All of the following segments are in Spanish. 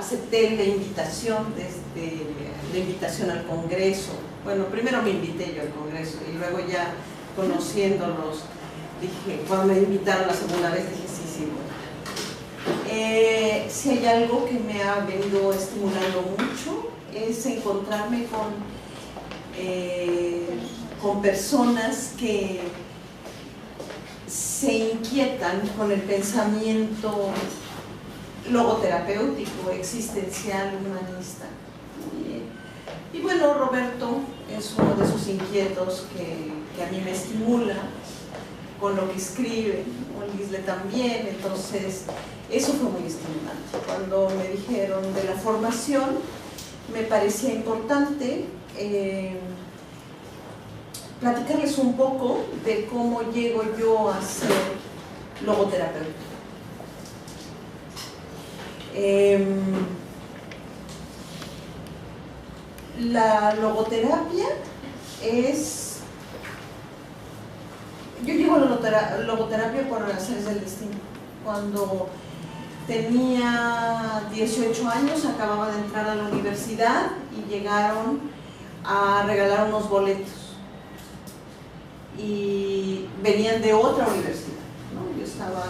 acepté la invitación, la invitación al Congreso. Bueno, primero me invité yo al Congreso y luego ya conociéndolos, dije, cuando me invitaron la segunda vez, dije, sí, bueno. Si hay algo que me ha venido estimulando mucho, es encontrarme con personas que se inquietan con el pensamiento logoterapéutico, existencial, humanista. Y bueno, Roberto es uno de esos inquietos que a mí me estimula con lo que escribe, Lisle también, entonces eso fue muy estimulante. Cuando me dijeron de la formación, me parecía importante platicarles un poco de cómo llego yo a ser logoterapeuta. La logoterapia es... Yo llego a la logoterapia por azares del destino. Cuando tenía 18 años, acababa de entrar a la universidad y llegaron a regalar unos boletos. Y venían de otra universidad, ¿no? Yo estaba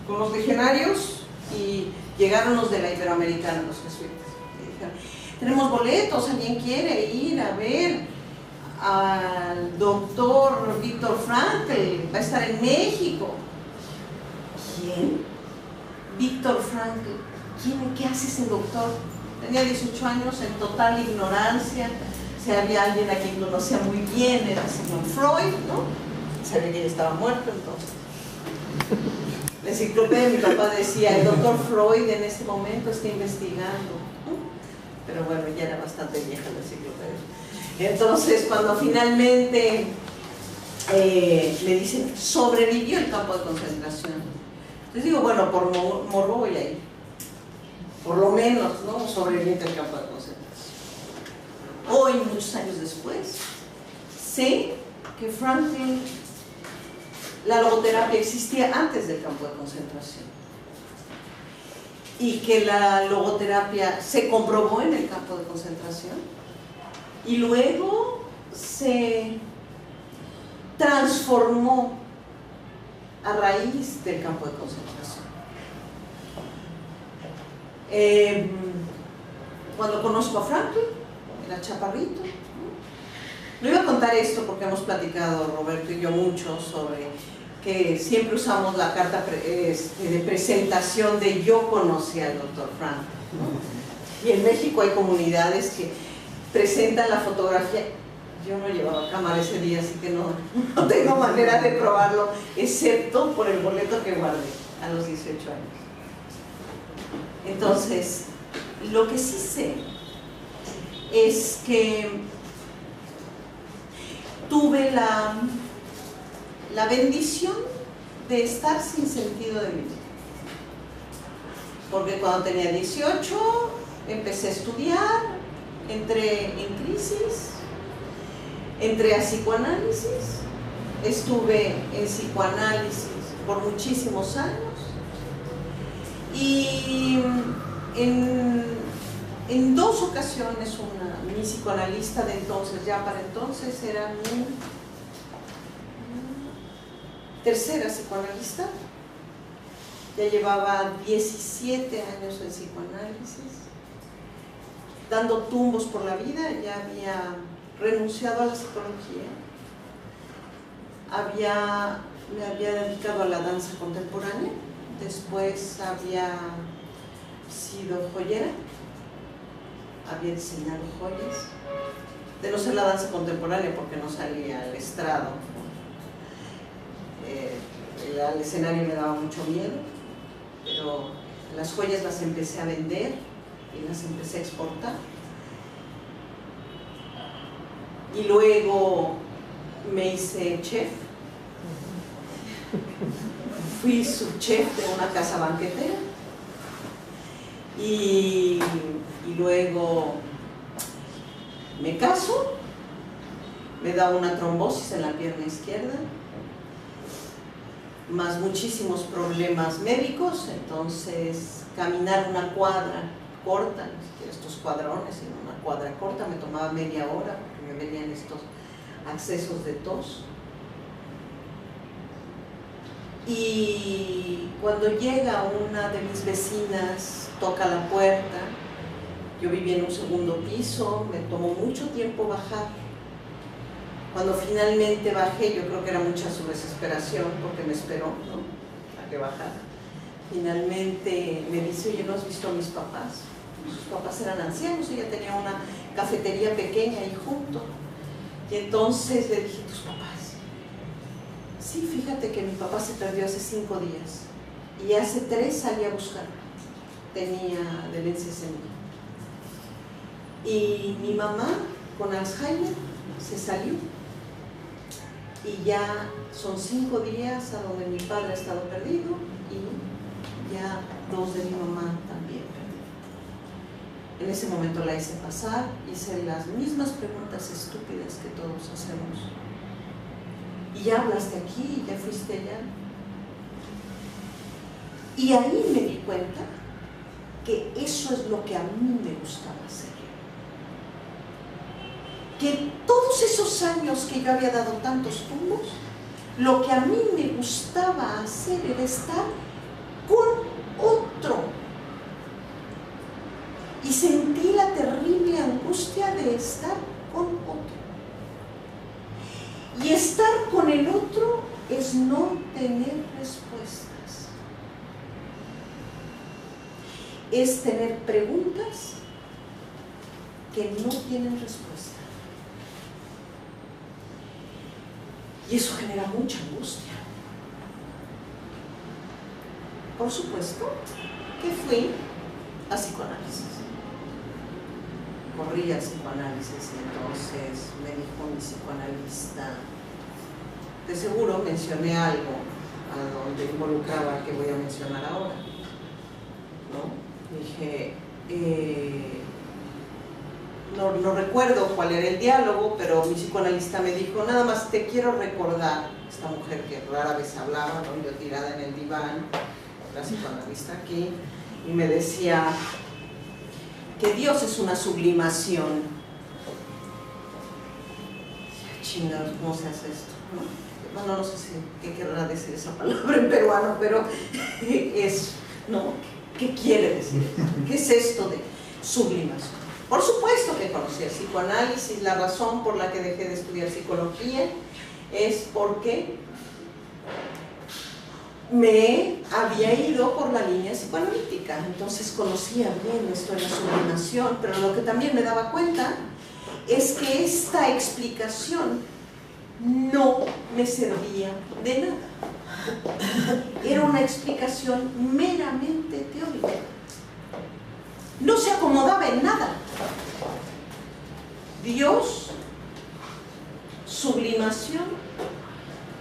con los legionarios y llegaron los de la Iberoamericana, los jesuitas. Y dijeron, tenemos boletos, ¿alguien quiere ir a ver al doctor Víctor Frankl? Va a estar en México. ¿Quién? Víctor Frankl. ¿Qué hace ese doctor? Tenía 18 años, en total ignorancia. Si había alguien a quien conocía muy bien, era Sigmund Freud, ¿no? Sabía que él estaba muerto, entonces. La enciclopedia de mi papá decía, el doctor Freud en este momento está investigando. Pero bueno, ya era bastante vieja la enciclopedia. Entonces, cuando finalmente le dicen, sobrevivió el campo de concentración. Entonces digo, bueno, por morbo voy a ir. Por lo menos, ¿no? Sobreviviente el campo de concentración. Hoy, muchos años después, sé que Frankl, la logoterapia existía antes del campo de concentración y que la logoterapia se comprobó en el campo de concentración y luego se transformó a raíz del campo de concentración. Cuando conozco a Frankl, era chaparrito, ¿no? No iba a contar esto porque hemos platicado Roberto y yo mucho sobre que siempre usamos la carta de presentación de yo conocí al doctor Frankl, ¿no? Y en México hay comunidades que presentan la fotografía. Yo no llevaba cámara ese día, así que no tengo manera de probarlo, excepto por el boleto que guardé a los 18 años. Entonces, lo que sí sé es que tuve la bendición de estar sin sentido de vida. Porque cuando tenía 18 empecé a estudiar, entré en crisis, entré a psicoanálisis, estuve en psicoanálisis por muchísimos años y en dos ocasiones mi psicoanalista de entonces, ya para entonces era mi tercera psicoanalista, ya llevaba 17 años en psicoanálisis, dando tumbos por la vida, ya había renunciado a la psicología, me había dedicado a la danza contemporánea, después había sido joyera, había diseñado joyas, de no ser la danza contemporánea porque no salía al estrado, al escenario me daba mucho miedo, pero las joyas las empecé a vender y las empecé a exportar. Y luego me hice chef, fui subchef de una casa banquetera y luego me caso, me da una trombosis en la pierna izquierda, más muchísimos problemas médicos, entonces caminar una cuadra corta, ni siquiera estos cuadrones, sino una cuadra corta, me tomaba media hora porque me venían estos accesos de tos. Y cuando llega una de mis vecinas, toca la puerta, yo vivía en un segundo piso, me tomó mucho tiempo bajar. Cuando finalmente bajé, yo creo que era mucha su desesperación porque me esperó, ¿no?, a que bajara. Finalmente me dice: oye, ¿no has visto a mis papás? Sus papás eran ancianos, ella tenía una cafetería pequeña ahí junto. Y entonces le dije: ¿tus papás? Sí, fíjate que mi papá se perdió hace 5 días y hace 3 salí a buscarlo. Tenía demencia senil. Y mi mamá, con Alzheimer, se salió. Y ya son 5 días a donde mi padre ha estado perdido y ya 2 de mi mamá también perdidos. En ese momento la hice pasar, hice las mismas preguntas estúpidas que todos hacemos. Y ya hablaste aquí, ya fuiste allá. Y ahí me di cuenta que eso es lo que a mí me gustaba hacer. Que todos esos años que yo había dado tantos tumbos, lo que a mí me gustaba hacer era estar con otro. Y sentí la terrible angustia de estar con otro. Y estar con el otro es no tener respuestas. Es tener preguntas que no tienen respuesta. Y eso genera mucha angustia. Por supuesto que fui a psicoanálisis. Corrí al psicoanálisis y entonces me dijo mi psicoanalista, de seguro mencioné algo a donde involucraba que voy a mencionar ahora, ¿no? Dije, no recuerdo cuál era el diálogo, pero mi psicoanalista me dijo: nada más te quiero recordar, esta mujer que rara vez hablaba, ¿no?, yo tirada en el diván, la psicoanalista aquí, y me decía que Dios es una sublimación. Chingados, ¿cómo se hace esto?, ¿no? Bueno, no sé qué querrá decir esa palabra en peruano, pero es, ¿no? ¿Qué quiere decir? ¿Qué es esto de sublimación? Por supuesto que conocí el psicoanálisis. La razón por la que dejé de estudiar psicología es porque me había ido por la línea psicoanalítica, entonces conocía bien esto de la sublimación, pero lo que también me daba cuenta es que esta explicación no me servía de nada. Era una explicación meramente teórica. No se acomodaba en nada. Dios, sublimación,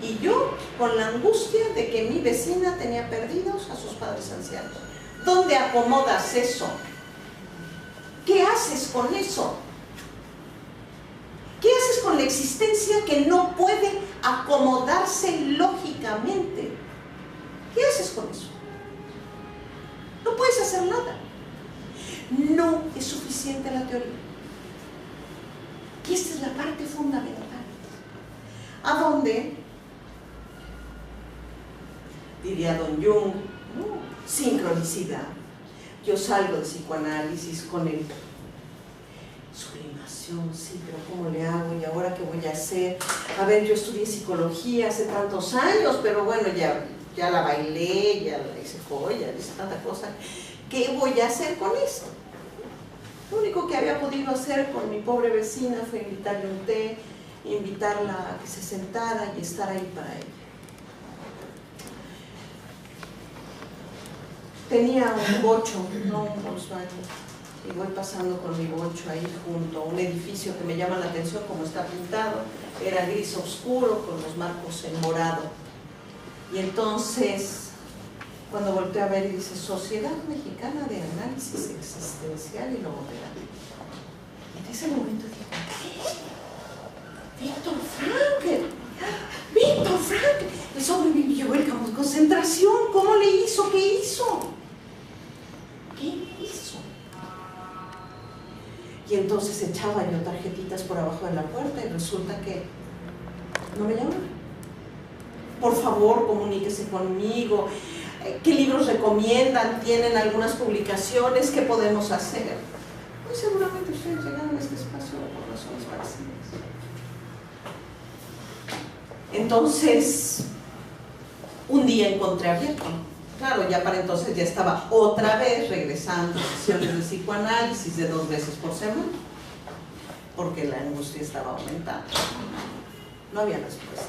y yo con la angustia de que mi vecina tenía perdidos a sus padres ancianos. ¿Dónde acomodas eso? ¿Qué haces con eso? ¿Qué haces con la existencia que no puede acomodarse lógicamente? ¿Qué haces con eso? No puedes hacer nada. No es suficiente la teoría. Y esta es la parte fundamental. ¿A dónde? Diría Don Jung, ¿no?, sincronicidad. Yo salgo de psicoanálisis con el sublimación, sí, pero ¿cómo le hago? ¿Y ahora qué voy a hacer? A ver, yo estudié psicología hace tantos años, pero bueno, ya la bailé, ya la hice joya, hice tanta cosa. ¿Qué voy a hacer con esto? Lo único que había podido hacer con mi pobre vecina fue invitarle un té, invitarla a que se sentara y estar ahí para ella. Tenía un bocho, no un Volkswagen, y voy pasando con mi bocho ahí junto a un edificio que me llama la atención como está pintado. Era gris oscuro con los marcos en morado. Y entonces, cuando volteé a ver y dice Sociedad Mexicana de Análisis Existencial y Logoterapia, en ese momento dije: ¡Víctor Frankl! ¡Víctor Frankl! El sobrevivió el campo de concentración. ¿Cómo le hizo? ¿Qué hizo? ¿Qué hizo? entonces echaba yo tarjetitas por abajo de la puerta y resulta que no me llaman. Por favor, comuníquese conmigo. ¿Qué libros recomiendan? ¿Tienen algunas publicaciones? ¿Qué podemos hacer? Pues seguramente ustedes llegaron a este espacio por razones parecidas. Entonces, un día encontré abierto. Claro, ya para entonces ya estaba otra vez regresando a sesiones de psicoanálisis de 2 veces por semana, porque la angustia estaba aumentando. No había respuestas.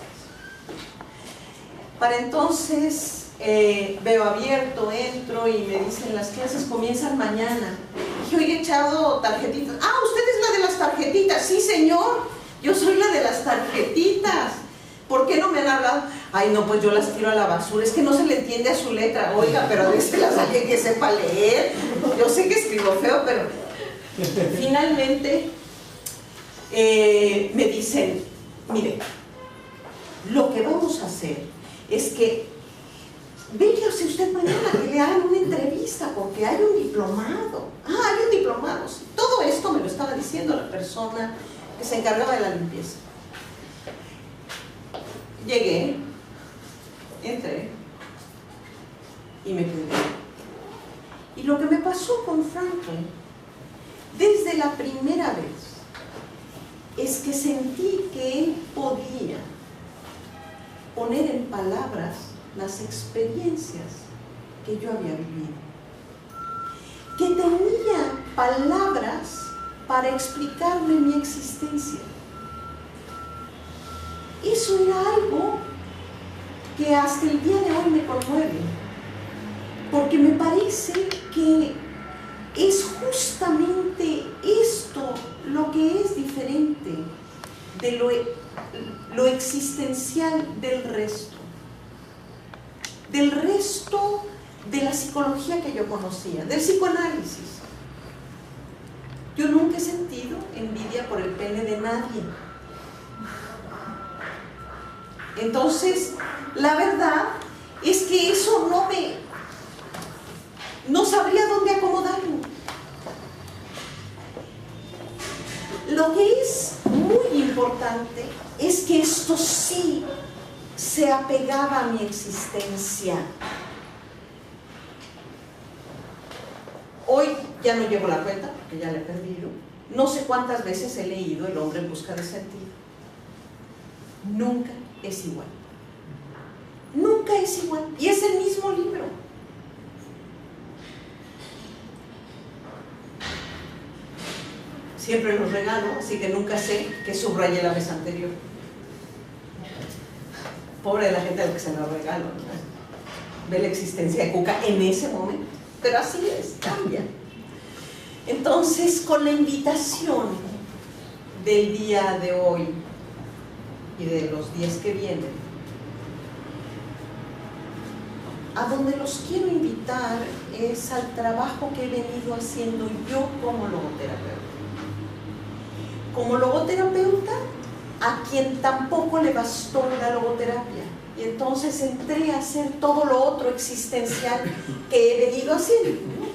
Para entonces veo abierto, entro y me dicen las clases comienzan mañana. Dije, oye, he echado tarjetitas. Ah, usted es la de las tarjetitas. Sí, señor, yo soy la de las tarjetitas. ¿Por qué no me han hablado? Ay, no, pues yo las tiro a la basura. Es que no se le entiende a su letra. Oiga, pero déselas a alguien que sepa leer. Yo sé que escribo feo, pero finalmente me dicen, mire, lo que vamos a hacer es que véngase usted mañana que le hagan una entrevista porque hay un diplomado. Ah, hay un diplomado. Todo esto me lo estaba diciendo la persona que se encargaba de la limpieza. Llegué, entré y me quedé. Y lo que me pasó con Franklin desde la primera vez es que sentí que él podía poner en palabras las experiencias que yo había vivido, que tenía palabras para explicarme mi existencia. Eso era algo que hasta el día de hoy me conmueve, porque me parece que es justamente esto lo que es diferente de lo existencial del resto de la psicología que yo conocía, del psicoanálisis. Yo nunca he sentido envidia por el pene de nadie. Entonces, la verdad es que eso no sabría dónde acomodarlo. Lo que es muy importante es que esto sí se apegaba a mi existencia. Hoy ya no llevo la cuenta, porque ya la he perdido. No sé cuántas veces he leído El hombre en busca de sentido. Nunca es igual. Nunca es igual. Y es el mismo libro. Siempre los regalo, así que nunca sé que subrayé la vez anterior. Pobre de la gente a la que se los regalo, ¿no? Ve la existencia de Cuca en ese momento. Pero así es, cambia. Entonces, con la invitación del día de hoy y de los días que vienen, a donde los quiero invitar es al trabajo que he venido haciendo yo como logoterapeuta. Como logoterapeuta, a quien tampoco le bastó la logoterapia. Y entonces entré a hacer todo lo otro existencial que he venido haciendo, ¿no?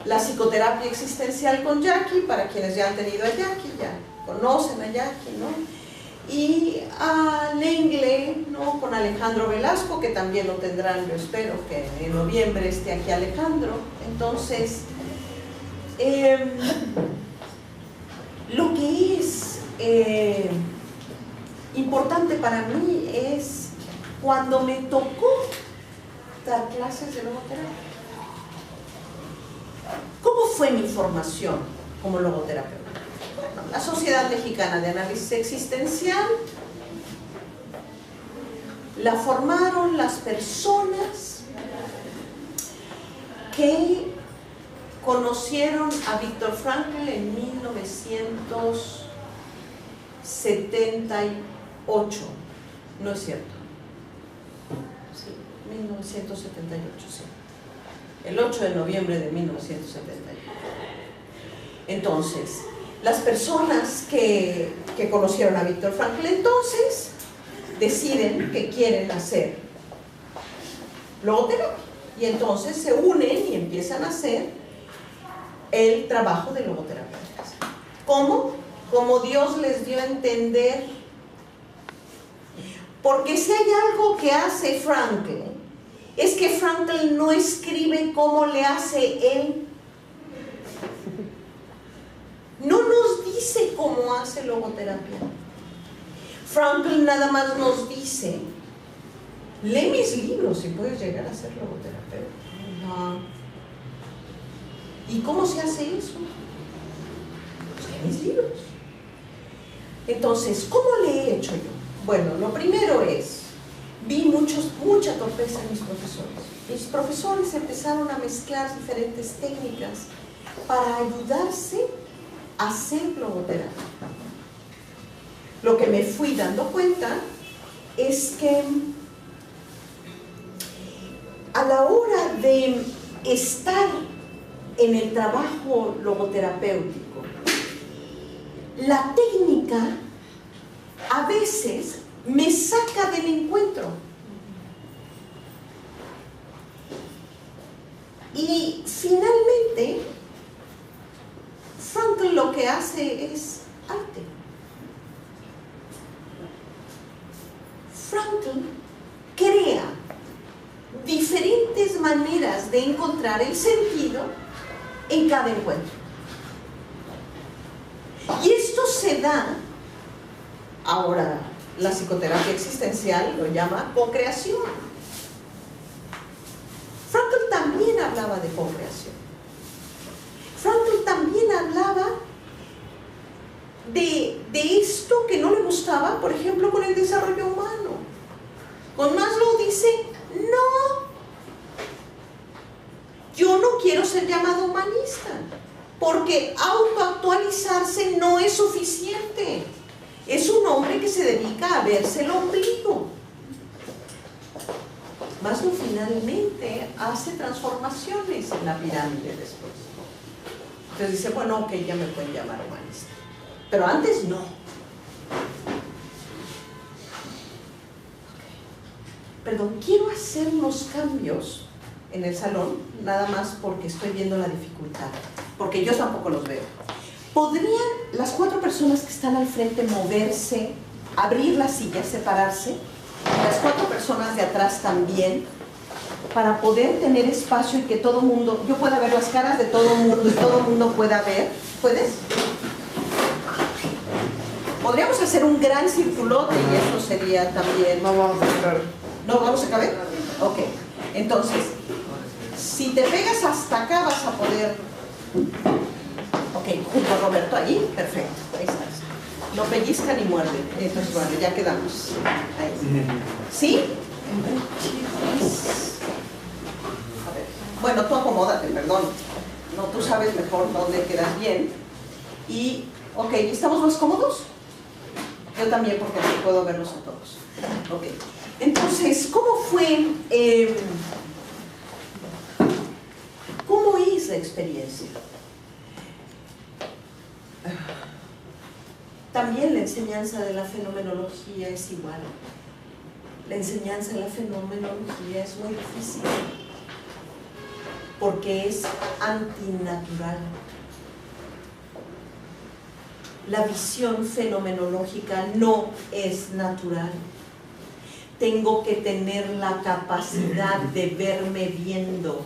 La psicoterapia existencial con Jackie, para quienes ya han tenido a Jackie, ya conocen a Jackie, ¿no? Y a Lengle, ¿no? Con Alejandro Velasco, que también lo tendrán, yo espero que en noviembre esté aquí Alejandro. Entonces, lo que es importante para mí es cuando me tocó dar clases de logoterapia. ¿Cómo fue mi formación como logoterapeuta? Bueno, la Sociedad Mexicana de Análisis Existencial la formaron las personas que conocieron a Viktor Frankl en 1978. No es cierto. Sí, 1978, sí. El 8 de noviembre de 1978. Entonces, las personas que conocieron a Viktor Frankl entonces deciden que quieren hacer logoterapia. Y entonces se unen y empiezan a hacer el trabajo de logoterapeuta. ¿Cómo? Como Dios les dio a entender. Porque si hay algo que hace Frankl, es que Frankl no escribe como le hace él. No nos dice cómo hace logoterapia. Frankl nada más nos dice, lee mis libros y puedes llegar a ser logoterapeuta. No. ¿Y cómo se hace eso? Pues lee mis libros. Entonces, ¿cómo le he hecho yo? Bueno, lo primero es, vi mucha torpeza en mis profesores. Mis profesores empezaron a mezclar diferentes técnicas para ayudarse a hacer logoterapia. Lo que me fui dando cuenta es que a la hora de estar en el trabajo logoterapéutico, la técnica a veces me saca del encuentro. Y finalmente, Frankl lo que hace es arte. Frankl crea diferentes maneras de encontrar el sentido en cada encuentro. Y esto se da, ahora la psicoterapia existencial lo llama co-creación. Frankl también hablaba de co-creación. Frankl también hablaba de esto que no le gustaba, por ejemplo, con el desarrollo humano. Con Maslow dice, no, yo no quiero ser llamado humanista, porque autoactualizarse no es suficiente. Es un hombre que se dedica a verse el ombligo. Maslow finalmente hace transformaciones en la pirámide después. Entonces dice, bueno, ok, ya me pueden llamar humanista. Pero antes no. Perdón, quiero hacer unos cambios en el salón, nada más porque estoy viendo la dificultad, porque yo tampoco los veo. ¿Podrían las 4 personas que están al frente moverse, abrir las sillas, separarse? Las 4 personas de atrás también, para poder tener espacio y que todo mundo, yo pueda ver las caras de todo mundo y todo mundo pueda ver. ¿Puedes? Podríamos hacer un gran circulote y eso sería también... No vamos a caber. ¿No vamos a caber? Ok. Entonces, si te pegas hasta acá vas a poder... Ok, junto a Roberto ahí, perfecto. Ahí estás. No pellizca ni muerde. Entonces, bueno, ya quedamos. Ahí. ¿Sí? A ver. Bueno, tú acomódate, perdón. No, tú sabes mejor dónde quedas bien. Y, ok, ¿estamos más cómodos? Yo también, porque así puedo verlos a todos. Ok. Entonces, ¿cómo fue? ¿Cómo es la experiencia? También la enseñanza de la fenomenología es igual. La enseñanza de la fenomenología es muy difícil porque es antinatural. La visión fenomenológica no es natural. Tengo que tener la capacidad de verme viendo.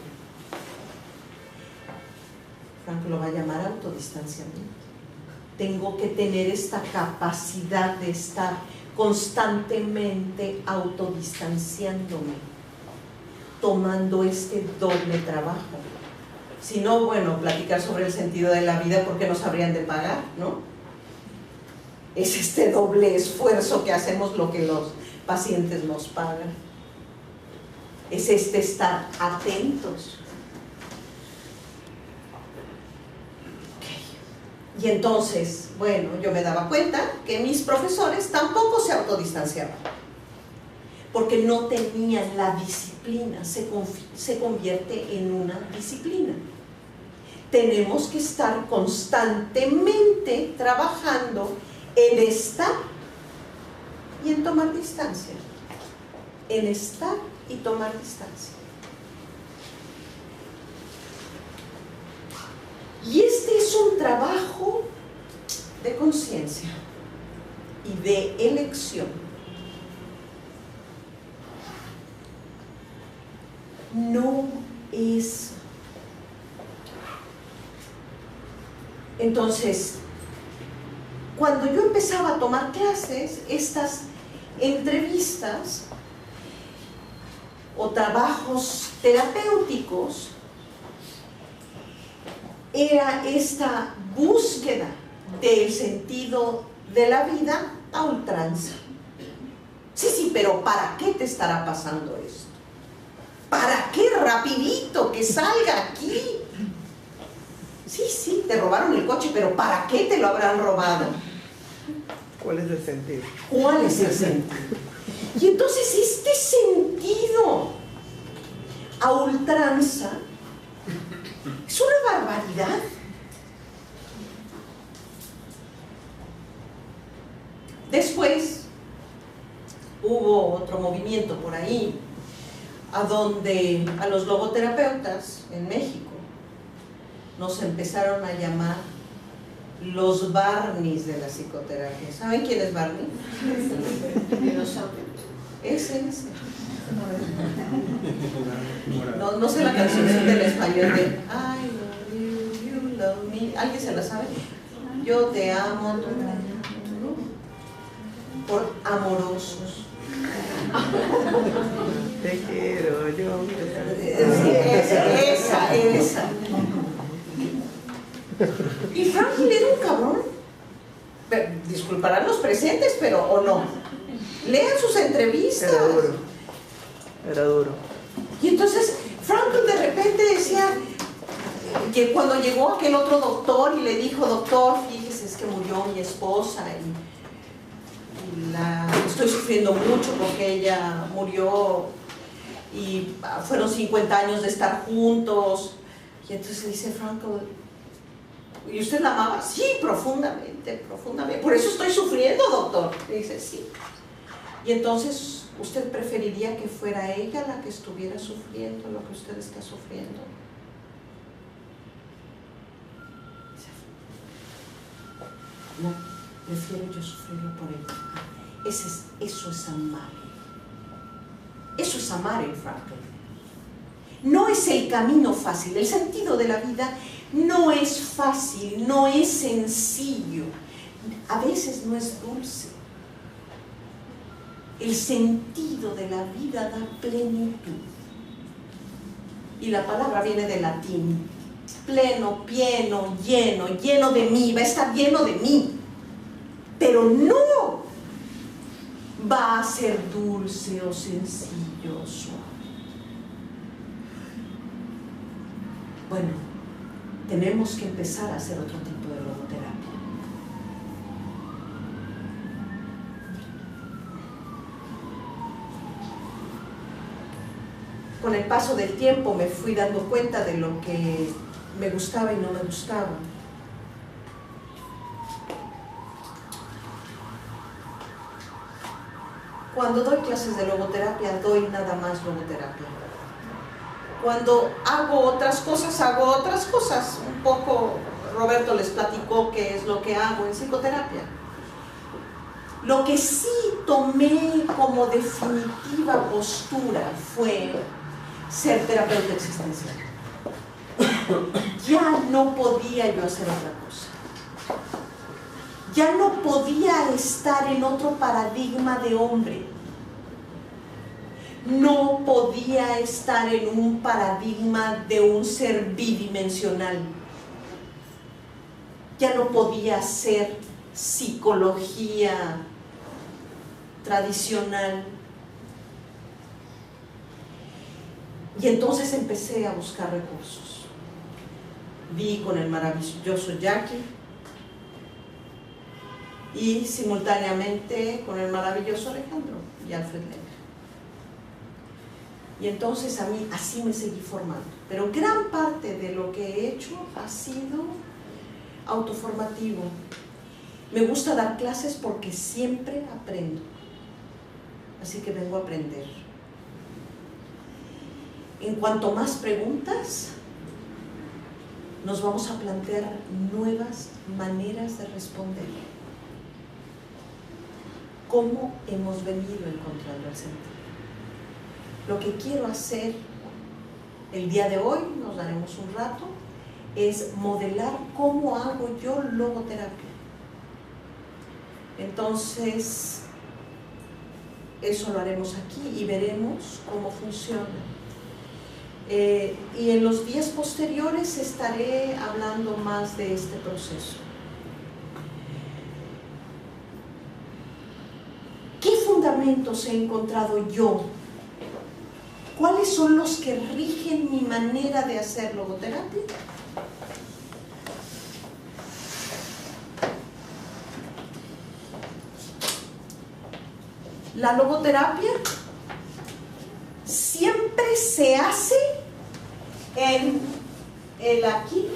Frank lo va a llamar autodistanciamiento. Tengo que tener esta capacidad de estar constantemente autodistanciándome, tomando este doble trabajo. Si no, bueno, platicar sobre el sentido de la vida porque nos habrían de pagar, ¿no? Es este doble esfuerzo que hacemos lo que los pacientes nos pagan. Es este estar atentos. Y entonces, bueno, yo me daba cuenta que mis profesores tampoco se autodistanciaban, porque no tenían la disciplina, se convierte en una disciplina. Tenemos que estar constantemente trabajando en estar y en tomar distancia. En estar y tomar distancia. Y este es un trabajo de conciencia y de elección no es. Entonces, cuando yo empezaba a tomar clases, estas entrevistas o trabajos terapéuticos, era esta búsqueda del sentido de la vida a ultranza. Sí, pero ¿para qué te estará pasando esto? ¿Para qué? Rapidito, que salga aquí. Sí, te robaron el coche, pero ¿para qué te lo habrán robado? ¿Cuál es el sentido? ¿Cuál es el sentido? Y entonces este sentido a ultranza es una barbaridad. Después hubo otro movimiento por ahí, a donde a los logoterapeutas en México nos empezaron a llamar los Barneys de la psicoterapia. ¿Saben quién es Barney? Ese. No sé la canción del español de I love you, you love me. ¿Alguien se la sabe? Yo te amo, tú me amas. Por amorosos. Te quiero, yo. Esa. Y Franklin era un cabrón. Disculparán los presentes, pero o no. Lean sus entrevistas. Era duro. Y entonces Franklin de repente decía que cuando llegó aquel otro doctor y le dijo: doctor, fíjese, es que murió mi esposa y la estoy sufriendo mucho porque ella murió y fueron 50 años de estar juntos. Y entonces dice Franklin: ¿y usted la amaba? Sí, profundamente. Por eso estoy sufriendo, doctor. Y dice: sí. Y entonces, ¿usted preferiría que fuera ella la que estuviera sufriendo lo que usted está sufriendo? No, prefiero yo sufrirlo por ella. Eso es amar. Eso es amar en Franklin. No es el camino fácil. El sentido de la vida no es fácil, no es sencillo. A veces no es dulce. El sentido de la vida da plenitud. Y la palabra viene del latín. Pleno, pieno, lleno de mí, va a estar lleno de mí. Pero no va a ser dulce o sencillo o suave. Bueno, tenemos que empezar a hacer otro tipo de logoterapia. Con el paso del tiempo me fui dando cuenta de lo que me gustaba y no me gustaba. Cuando doy clases de logoterapia, doy nada más logoterapia. Cuando hago otras cosas. Un poco Roberto les platicó qué es lo que hago en psicoterapia. Lo que sí tomé como definitiva postura fue ser terapeuta existencial. Ya no podía yo hacer otra cosa. Ya no podía estar en otro paradigma de hombre. No podía estar en un paradigma de un ser bidimensional. Ya no podía hacer psicología tradicional. Y entonces empecé a buscar recursos. Vi con el maravilloso Jackie y simultáneamente con el maravilloso Alejandro y Alfred Lehner. Y entonces a mí así me seguí formando. Pero gran parte de lo que he hecho ha sido autoformativo. Me gusta dar clases porque siempre aprendo. Así que vengo a aprender. En cuanto más preguntas, nos vamos a plantear nuevas maneras de responder. ¿Cómo hemos venido encontrando el sentido? Lo que quiero hacer el día de hoy, nos daremos un rato, es modelar cómo hago yo logoterapia. Entonces, eso lo haremos aquí y veremos cómo funciona. Y en los días posteriores estaré hablando más de este proceso. ¿Qué fundamentos he encontrado yo? ¿Cuáles son los que rigen mi manera de hacer logoterapia? La logoterapia siempre se hace en el aquí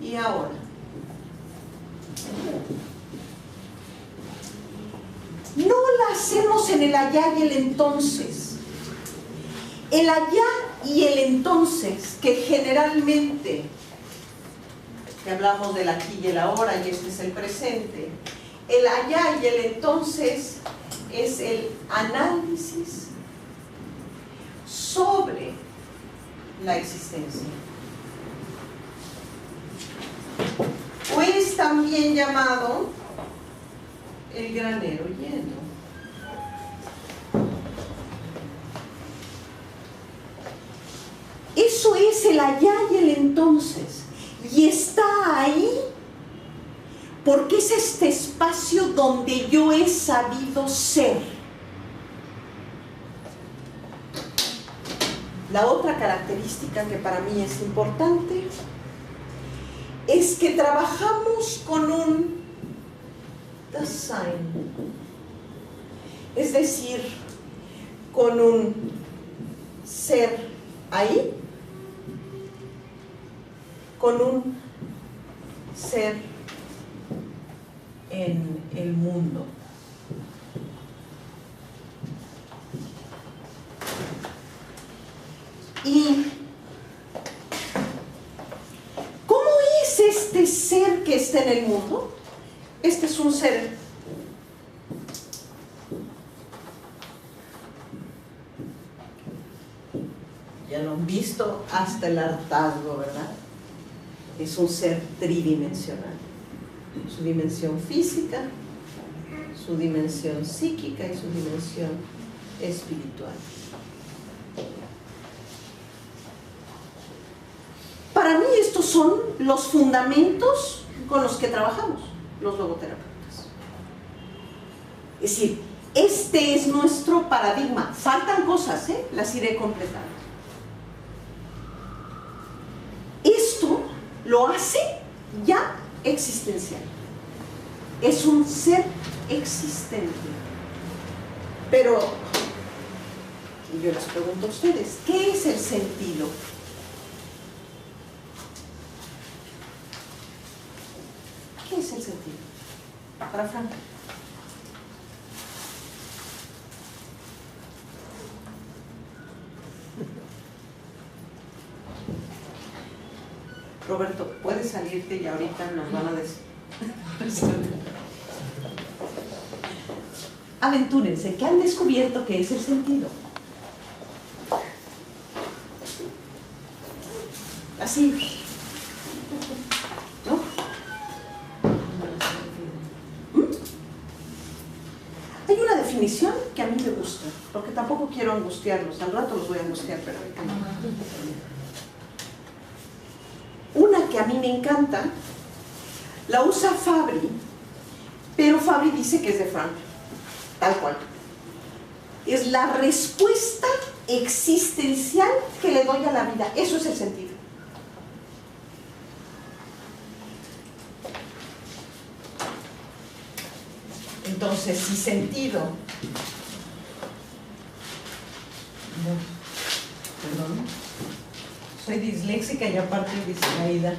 y ahora. No la hacemos en el allá y el entonces. El allá y el entonces, que generalmente, que hablamos del aquí y el ahora, y este es el presente, el allá y el entonces es el análisis sobre la existencia. O es también llamado el granero lleno. Eso es el allá y el entonces. Y está ahí porque es este espacio donde yo he sabido ser. La otra característica que para mí es importante es que trabajamos con un Dasein, es decir, con un ser ahí, con un ser en el mundo. ¿Y cómo es este ser que está en el mundo? Este es un ser ya lo han visto hasta el hartazgo, ¿verdad? Es un ser tridimensional. Su dimensión física, su dimensión psíquica y su dimensión espiritual. Para mí estos son los fundamentos con los que trabajamos los logoterapeutas. Es decir, este es nuestro paradigma. Faltan cosas, las iré completando. Esto lo hace ya existencial. Es un ser existente. Pero yo les pregunto a ustedes, ¿qué es el sentido? ¿Qué es el sentido? Para Frank. Roberto, puedes salirte y ahorita nos van a decir. Aventúrense, ¿qué han descubierto que es el sentido? Así, ¿no? Hay una definición que a mí me gusta, porque tampoco quiero angustiarlos, al rato los voy a angustiar, pero ahorita no. Una que a mí me encanta, la usa Fabri, pero Fabri dice que es de Frank, tal cual. Es la respuesta existencial que le doy a la vida. Eso es el sentido. Entonces, si sentido... No, perdón. Soy disléxica y aparte distraída.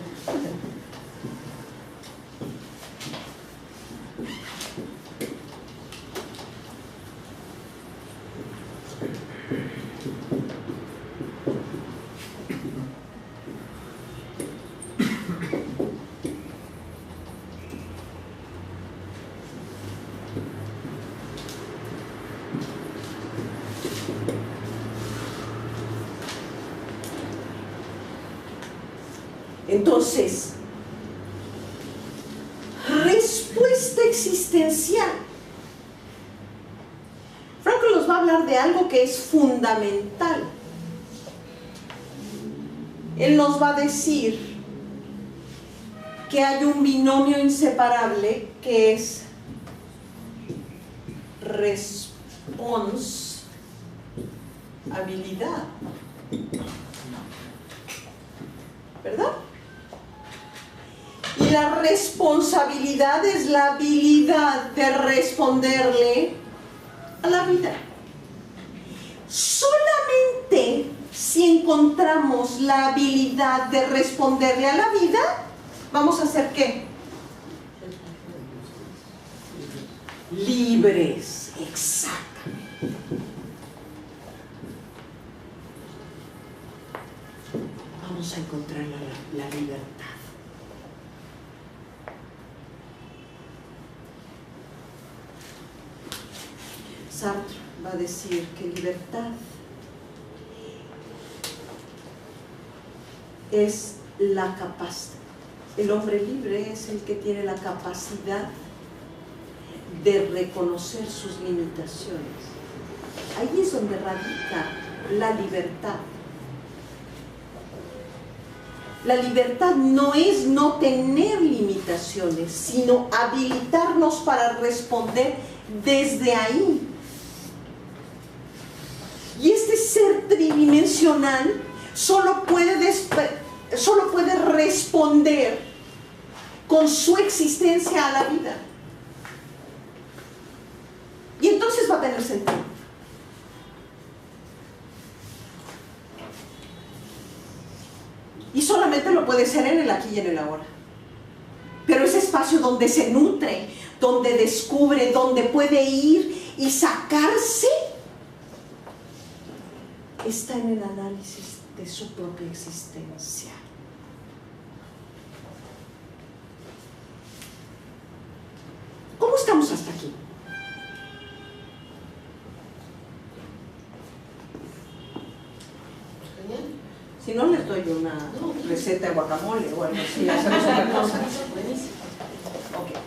Entonces, respuesta existencial. Frankl nos va a hablar de algo que es fundamental. Él nos va a decir que hay un binomio inseparable que es responsabilidad. ¿Verdad? Y la responsabilidad es la habilidad de responderle a la vida. Solamente si encontramos la habilidad de responderle a la vida, vamos a ser ¿qué? Libres, exactamente. Vamos a encontrar la libertad. Sartre va a decir que libertad es la capacidad. El hombre libre es el que tiene la capacidad de reconocer sus limitaciones. Ahí es donde radica la libertad. La libertad no es no tener limitaciones, sino habilitarnos para responder desde ahí. Y este ser tridimensional solo puede responder con su existencia a la vida. Y entonces va a tener sentido. Y solamente lo puede ser en el aquí y en el ahora. Pero ese espacio donde se nutre, donde descubre, donde puede ir y sacarse, está en el análisis de su propia existencia. ¿Cómo estamos hasta aquí? Si no, les doy una receta de guacamole o algo así, hacemos otra cosa. Okay.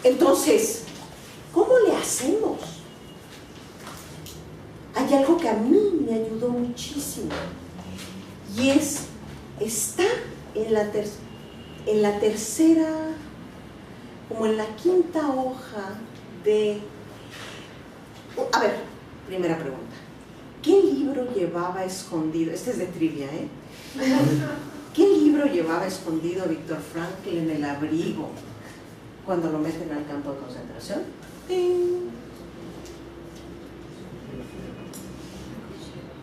Entonces, ¿cómo le hacemos? Hay algo que a mí me ayudó muchísimo y está en la tercera, como en la quinta hoja de... A ver, primera pregunta. ¿Qué libro llevaba escondido? Este es de trivia, ¿eh? ¿Qué libro llevaba escondido Viktor Frankl en el abrigo cuando lo meten al campo de concentración? ¡Ting!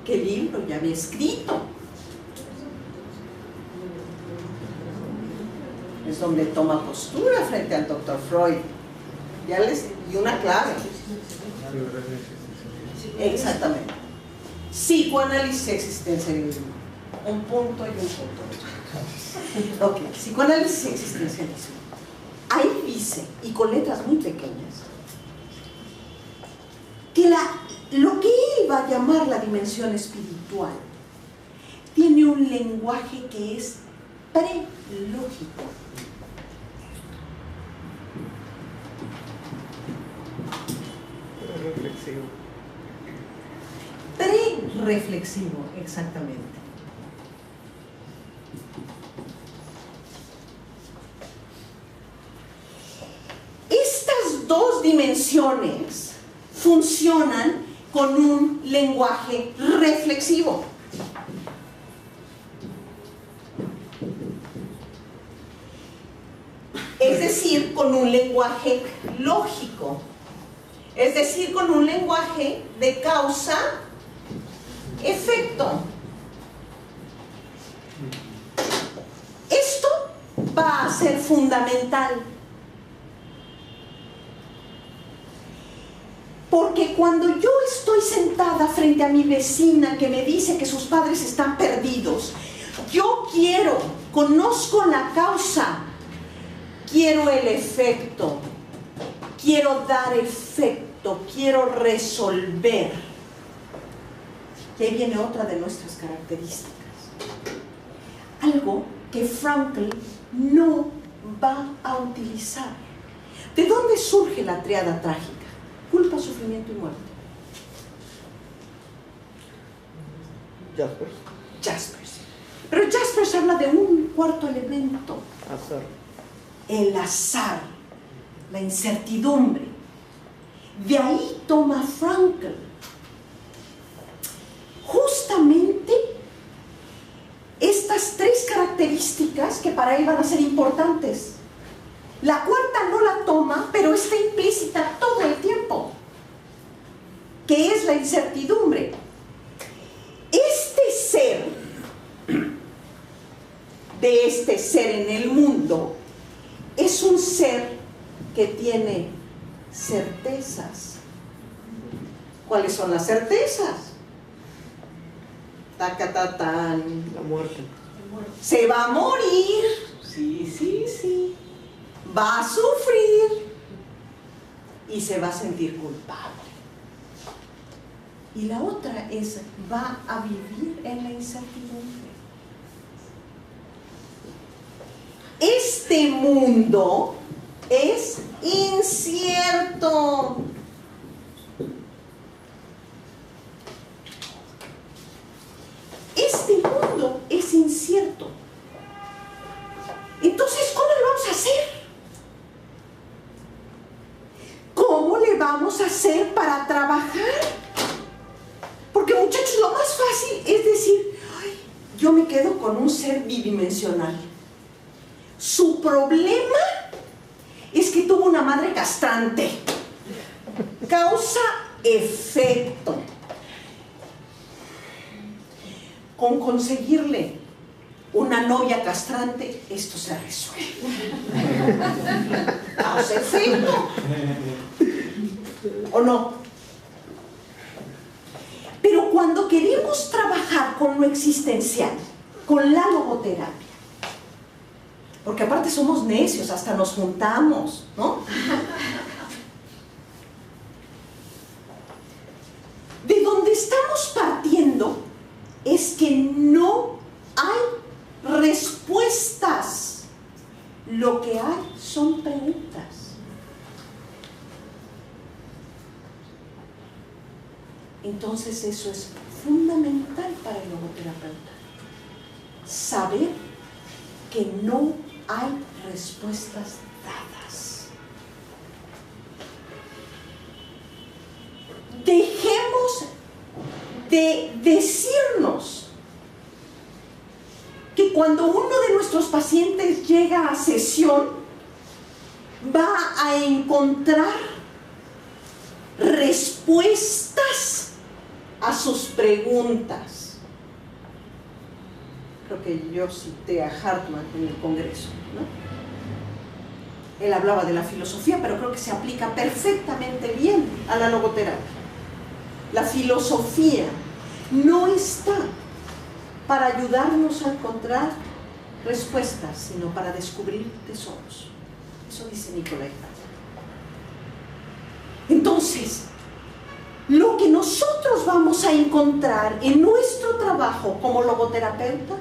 ¿Qué libro ya había escrito? Es donde toma postura frente al doctor Freud. Y una clave. Exactamente. Psicoanálisis existencialismo. Un punto y un punto. Ok, psicoanálisis existencialismo. Ahí dice, y con letras muy pequeñas, que lo que él va a llamar la dimensión espiritual tiene un lenguaje que es prelógico. Reflexivo. Pre-reflexivo, exactamente. Estas dos dimensiones funcionan con un lenguaje reflexivo. Es decir, con un lenguaje lógico. Es decir, con un lenguaje de causa-efecto. Esto va a ser fundamental. Porque cuando yo estoy sentada frente a mi vecina que me dice que sus padres están perdidos, yo conozco la causa, quiero el efecto, quiero dar efecto, quiero resolver. Y ahí viene otra de nuestras características. algo que Frankl no va a utilizar. ¿De dónde surge la tríada trágica? Culpa, sufrimiento y muerte. Jaspers. Jaspers. Pero Jaspers habla de un cuarto elemento. Azar. El azar, la incertidumbre. De ahí toma Frankl justamente estas tres características que para él van a ser importantes. La cuarta no la toma, pero está implícita todo el tiempo, que es la incertidumbre. Este ser en el mundo es un ser que tiene certezas. ¿Cuáles son las certezas? Tacatatán. La muerte. Se va a morir. Sí. Va a sufrir. Y se va a sentir culpable. Y la otra es, va a vivir en la incertidumbre. Este mundo es incierto. Este mundo es incierto. Entonces, ¿cómo le vamos a hacer? ¿Cómo le vamos a hacer para trabajar? Porque, muchachos, lo más fácil es decir, ay, yo me quedo con un ser bidimensional. Su problema es que tuvo una madre castrante. Causa-efecto. Con conseguirle una novia castrante, esto se resuelve. Causa-efecto. ¿O no? Pero cuando queremos trabajar con lo existencial, con la logoterapia, porque aparte somos necios, hasta nos juntamos, ¿no? De donde estamos partiendo es que no hay respuestas. Lo que hay son preguntas. Entonces eso es fundamental para el logoterapeuta. Saber que no hay respuestas dadas. Dejemos de decirnos que cuando uno de nuestros pacientes llega a sesión va a encontrar respuestas a sus preguntas. Creo que yo cité a Hartman en el Congreso, ¿no? Él hablaba de la filosofía, pero creo que se aplica perfectamente bien a la logoterapia. La filosofía no está para ayudarnos a encontrar respuestas, sino para descubrir tesoros. Eso dice Nicolai Hartman. Entonces, lo que nosotros vamos a encontrar en nuestro trabajo como logoterapeuta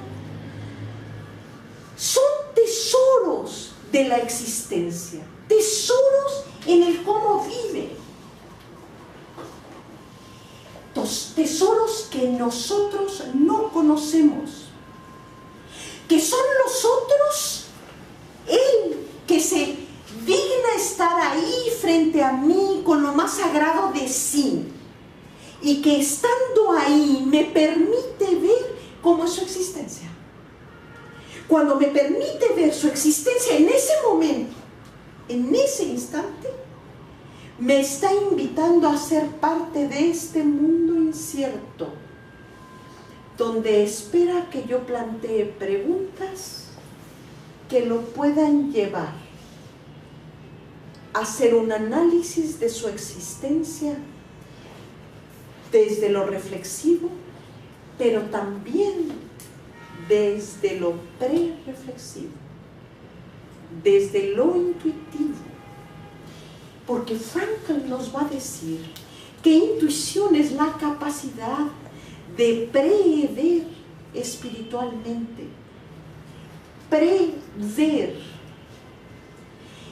son tesoros de la existencia, tesoros en el cómo vive, tesoros que nosotros no conocemos, que son los otros, él que se digna estar ahí frente a mí con lo más sagrado de sí, y que estando ahí me permite ver cómo es su existencia. Cuando me permite ver su existencia en ese momento, en ese instante, me está invitando a ser parte de este mundo incierto, donde espera que yo plantee preguntas que lo puedan llevar a hacer un análisis de su existencia desde lo reflexivo, pero también desde lo pre-reflexivo, desde lo intuitivo. Porque Frankl nos va a decir que intuición es la capacidad de prever espiritualmente prever.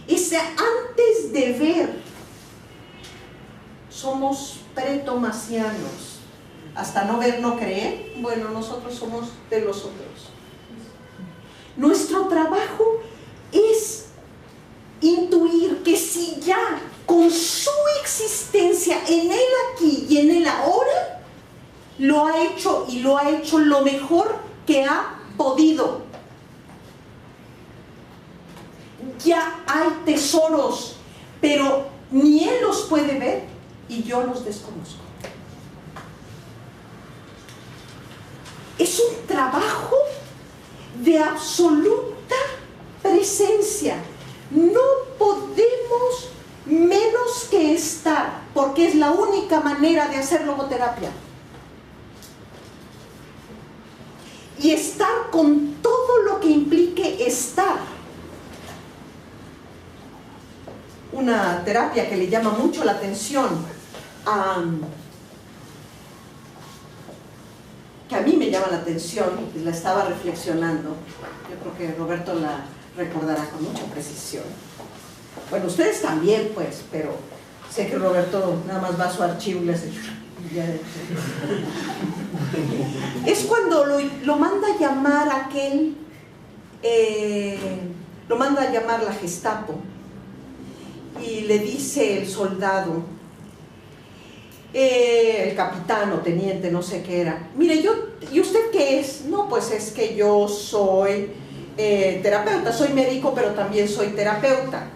Ese antes de ver. Somos pretomasianos. Hasta no ver, no creer. Bueno, nosotros somos de los otros. Nuestro trabajo es intuir que si ya con su existencia en el aquí y en el ahora, lo ha hecho y lo ha hecho lo mejor que ha podido. Ya hay tesoros, pero ni él los puede ver y yo los desconozco. Es un trabajo de absoluta presencia. No podemos menos que estar, porque es la única manera de hacer logoterapia. Y estar con todo lo que implique estar. Una terapia que le llama mucho la atención, que a mí me llama la atención, y la estaba reflexionando, yo creo que Roberto la recordará con mucha precisión. Bueno, ustedes también, pues, pero sé que Roberto nada más va a su archivo y le hace... Es cuando lo manda a llamar aquel, lo manda a llamar la Gestapo, y le dice el soldado, el capitán o teniente, no sé qué era, mire, ¿y usted qué es? No, pues es que yo soy terapeuta, soy médico, pero también soy terapeuta.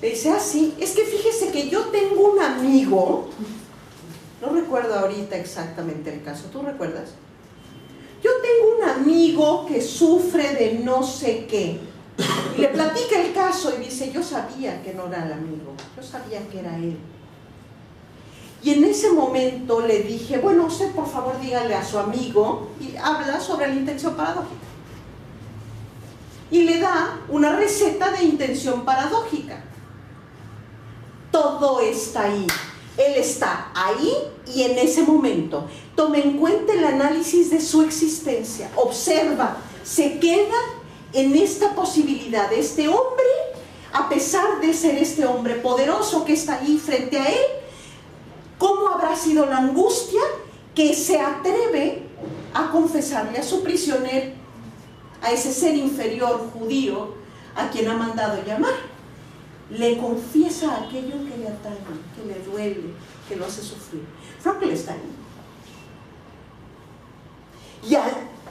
Le dice, ah, sí, es que fíjese que yo tengo un amigo, no recuerdo ahorita exactamente el caso, ¿tú recuerdas? Yo tengo un amigo que sufre de no sé qué. Y le platica el caso y dice, yo sabía que no era el amigo, yo sabía que era él. Y en ese momento le dije, bueno, usted por favor dígale a su amigo, y habla sobre la intención paradójica. Y le da una receta de intención paradójica. Todo está ahí. Él está ahí y en ese momento. Toma en cuenta el análisis de su existencia. Observa, se queda en esta posibilidad de este hombre, a pesar de ser este hombre poderoso que está ahí frente a él, ¿cómo habrá sido la angustia que se atreve a confesarle a su prisionero, a ese ser inferior judío a quien ha mandado llamar? Le confiesa aquello que le atañe, que le duele, que lo hace sufrir. Frankl está ahí.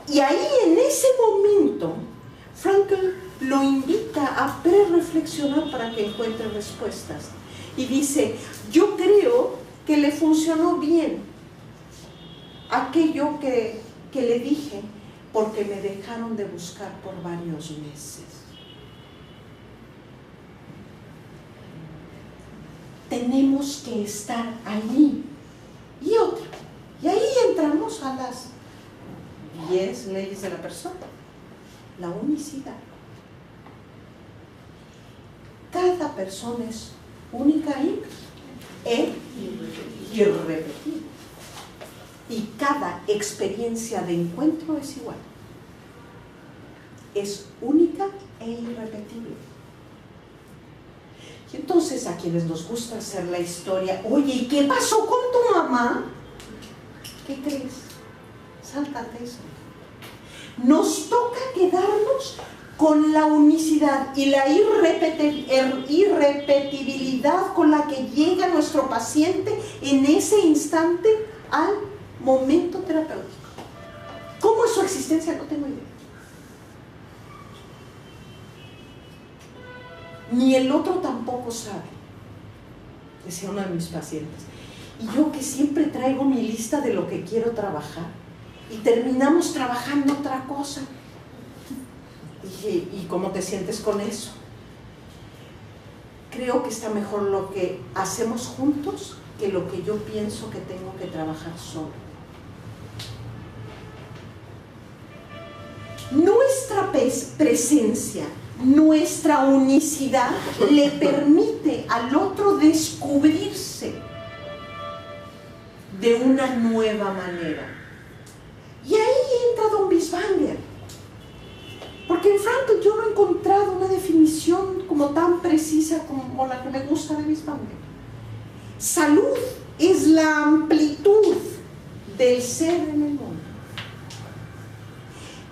Y ahí en ese momento, Frankl lo invita a pre-reflexionar para que encuentre respuestas. Y dice, yo creo que le funcionó bien aquello que le dije, porque me dejaron de buscar por varios meses. Tenemos que estar ahí. Y otra. Y ahí entramos a las 10 leyes de la persona. La unicidad. Cada persona es única e irrepetible. Y cada experiencia de encuentro es igual. Es única e irrepetible. Y entonces a quienes nos gusta hacer la historia, oye, ¿y qué pasó con tu mamá? ¿Qué crees? Sáltate eso. Nos toca quedarnos con la unicidad y la irrepetibilidad con la que llega nuestro paciente en ese instante al momento terapéutico. ¿Cómo es su existencia? No tengo idea. Ni el otro tampoco sabe, decía uno de mis pacientes. Y yo que siempre traigo mi lista de lo que quiero trabajar y terminamos trabajando otra cosa. Dije, ¿y cómo te sientes con eso? Creo que está mejor lo que hacemos juntos que lo que yo pienso que tengo que trabajar solo. Nuestra presencia, nuestra unicidad le permite al otro descubrirse de una nueva manera. Y ahí entra Don Bieswanger. Porque en Frankl yo no he encontrado una definición como tan precisa como la que me gusta de Wismander. Salud es la amplitud del ser en el mundo.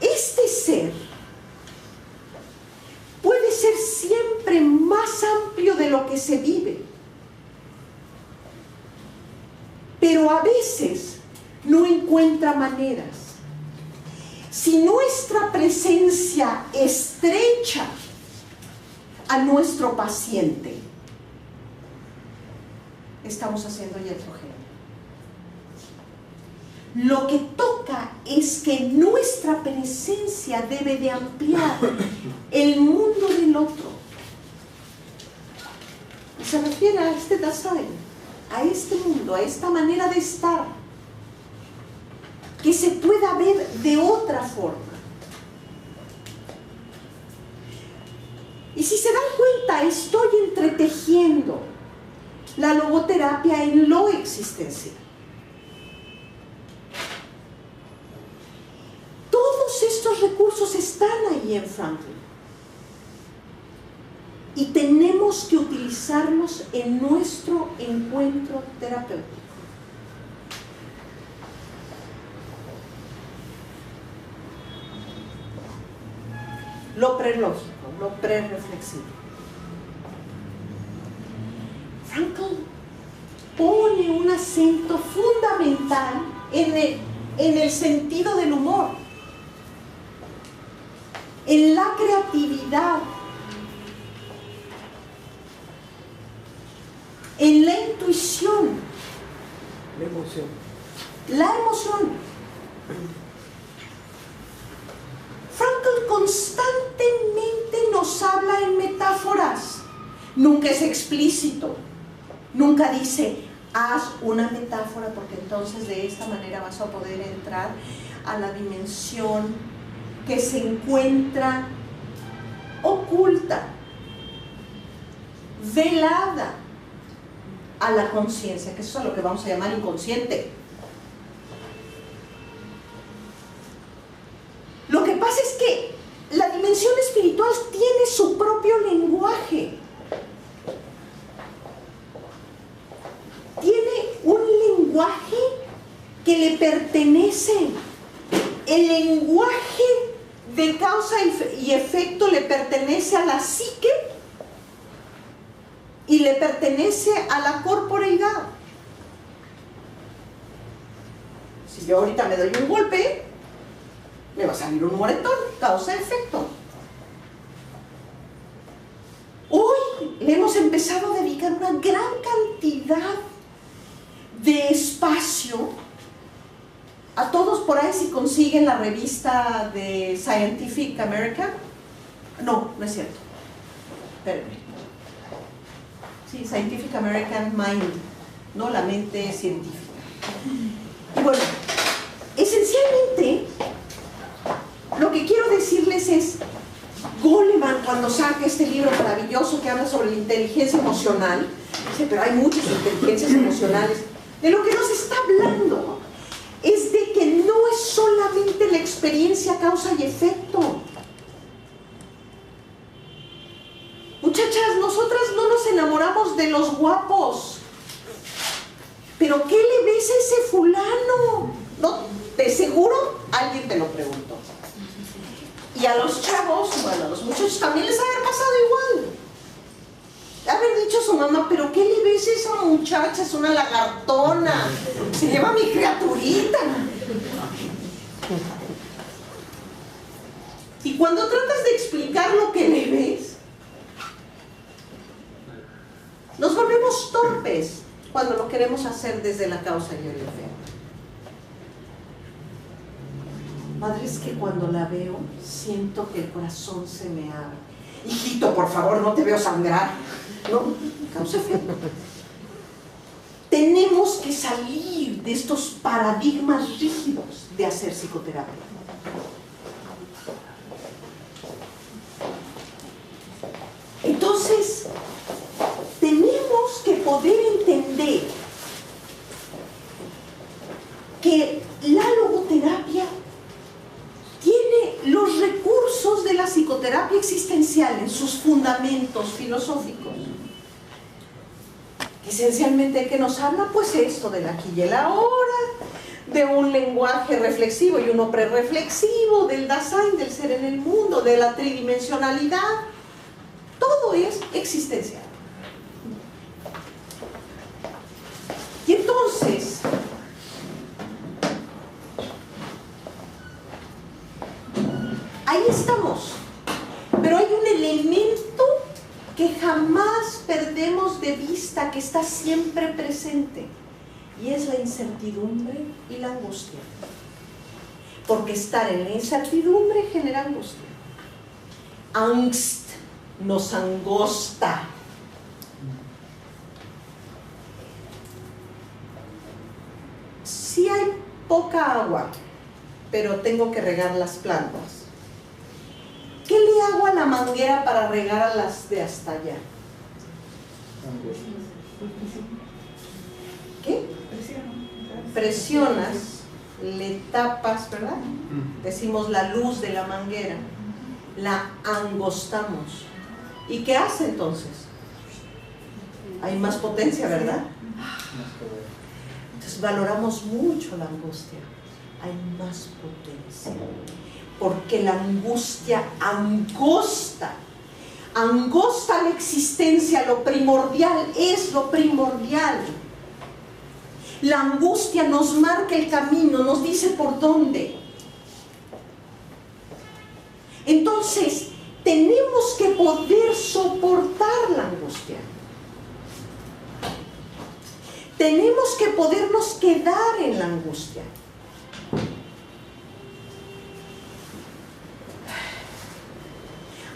Este ser puede ser siempre más amplio de lo que se vive, pero a veces no encuentra maneras. Si nuestra presencia estrecha a nuestro paciente, estamos haciendo iatrogenia. Lo que toca es que nuestra presencia debe de ampliar el mundo del otro. Y se refiere a este Dasein, a este mundo, a esta manera de estar, que se pueda ver de otra forma. Y si se dan cuenta, estoy entretejiendo la logoterapia en lo existencial. Todos estos recursos están ahí en Frankl y tenemos que utilizarlos en nuestro encuentro terapéutico. Lo prelógico, lo prereflexivo. Frankl pone un acento fundamental en el sentido del humor, en la creatividad, en la intuición, La emoción. la emoción. Frankl constantemente nos habla en metáforas. Nunca es explícito. Nunca dice, haz una metáfora porque entonces de esta manera vas a poder entrar a la dimensión que se encuentra oculta, velada a la conciencia, que eso es lo que vamos a llamar inconsciente. Lo que pasa es que la dimensión espiritual tiene su propio lenguaje. Tiene un lenguaje que le pertenece. El lenguaje de causa y efecto le pertenece a la psique y le pertenece a la corporeidad. Si yo ahorita me doy un golpe, me va a salir un moretón, causa-efecto. Hoy le hemos empezado a dedicar una gran cantidad de espacio a todos por ahí. Si consiguen la revista de Scientific American, no es cierto, espérenme. Sí, Scientific American Mind, no la mente científica. Y bueno, esencialmente lo que quiero decirles es, Goleman cuando saca este libro maravilloso que habla sobre la inteligencia emocional, dice, pero hay muchas inteligencias emocionales, de lo que nos está hablando es de que no es solamente la experiencia causa y efecto. Muchachas, nosotras no nos enamoramos de los guapos, pero ¿qué le ves a ese fulano? No, de seguro alguien te lo preguntó. Y a los chavos, bueno, a los muchachos también les ha pasado igual. Haber dicho a su mamá, pero ¿qué le ves a esa muchacha? Es una lagartona, se lleva a mi criaturita. Y cuando tratas de explicar lo que le ves, nos volvemos torpes cuando lo queremos hacer desde la causa y el efecto. Madre, es que cuando la veo, siento que el corazón se me abre. Hijito, por favor, no te veo sangrar. No, causa efecto. Tenemos que salir de estos paradigmas rígidos de hacer psicoterapia. Entonces, tenemos que poder entender que la logoterapia tiene los recursos de las conceptos filosóficos. Esencialmente, ¿de qué nos habla? Pues esto del aquí y el ahora, de un lenguaje reflexivo y uno prerreflexivo, del Dasein, del ser en el mundo, de la tridimensionalidad. Todo es existencial. Y entonces, ahí estamos. Pero hay un elemento que jamás perdemos de vista, que está siempre presente, y es la incertidumbre y la angustia. Porque estar en la incertidumbre genera angustia. Angst nos angosta. Sí hay poca agua, pero tengo que regar las plantas. ¿Qué le hago a la manguera para regar a las de hasta allá? ¿Qué? Presionas, le tapas, ¿verdad? Decimos la luz de la manguera, la angostamos. ¿Y qué hace entonces? Hay más potencia, ¿verdad? Entonces valoramos mucho la angustia. Hay más potencia. Porque la angustia angosta la existencia, lo primordial es lo primordial. La angustia nos marca el camino, nos dice por dónde. Entonces, tenemos que poder soportar la angustia. Tenemos que podernos quedar en la angustia.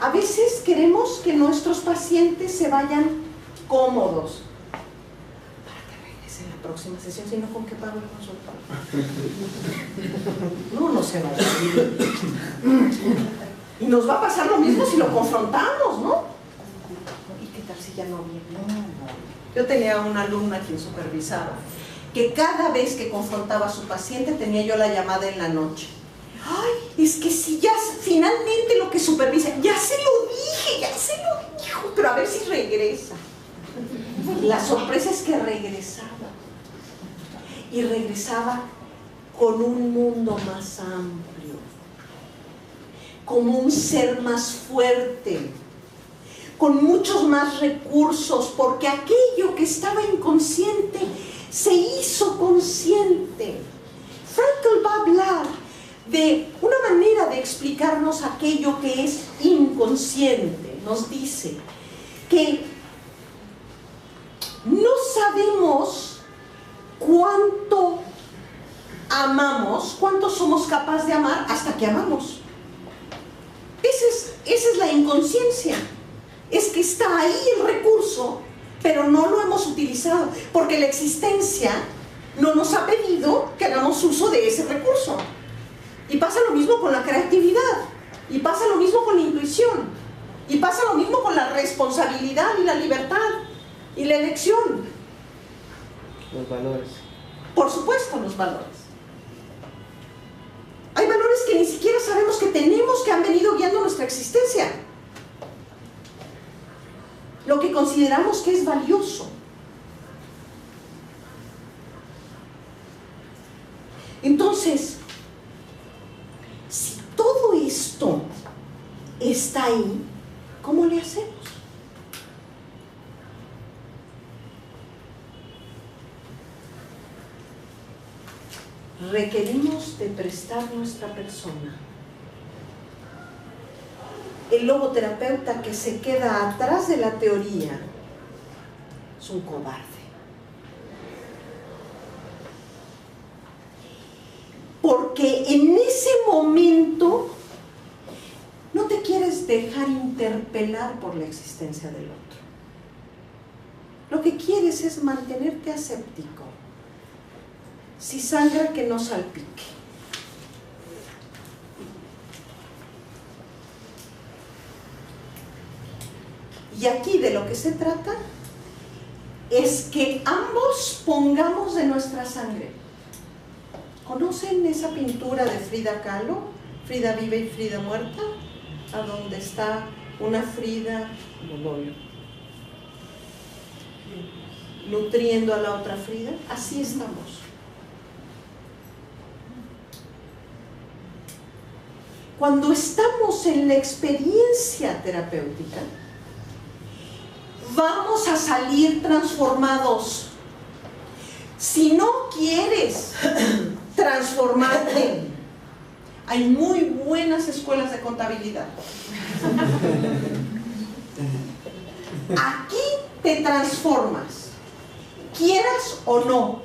A veces queremos que nuestros pacientes se vayan cómodos para que regresen en la próxima sesión, si no, ¿con qué pago el consultorio? No se va a ir. Y nos va a pasar lo mismo si lo confrontamos, ¿no? ¿Y qué tal si ya no viene? Yo tenía una alumna quien supervisaba, que cada vez que confrontaba a su paciente tenía yo la llamada en la noche. Ay, es que si ya finalmente lo que supervisa, ya se lo dijo, pero a ver si regresa. La sorpresa es que regresaba. Y regresaba con un mundo más amplio, como un ser más fuerte, con muchos más recursos, porque aquello que estaba inconsciente se hizo consciente. Frankl va a hablar de una manera de explicarnos aquello que es inconsciente. Nos dice que no sabemos cuánto amamos, cuánto somos capaces de amar hasta que amamos. Esa es la inconsciencia. Es que está ahí el recurso, pero no lo hemos utilizado, porque la existencia no nos ha pedido que hagamos uso de ese recurso. Y pasa lo mismo con la creatividad, y pasa lo mismo con la intuición, y pasa lo mismo con la responsabilidad y la libertad y la elección. Los valores. Por supuesto, los valores. Hay valores que ni siquiera sabemos que tenemos, que han venido guiando nuestra existencia. Lo que consideramos que es valioso. Entonces, si todo esto está ahí, ¿cómo le hacemos? Requerimos de prestar nuestra persona. El logoterapeuta que se queda atrás de la teoría es un cobarde. Porque en ese momento no te quieres dejar interpelar por la existencia del otro. Lo que quieres es mantenerte aséptico. Si sangra, que no salpique. Y aquí de lo que se trata es que ambos pongamos de nuestra sangre. ¿Conocen esa pintura de Frida Kahlo? Frida viva y Frida muerta, a donde está una Frida como novio. nutriendo a la otra Frida. Así estamos. Cuando estamos en la experiencia terapéutica, vamos a salir transformados. Si no quieres transformarte, hay muy buenas escuelas de contabilidad. Aquí te transformas, quieras o no.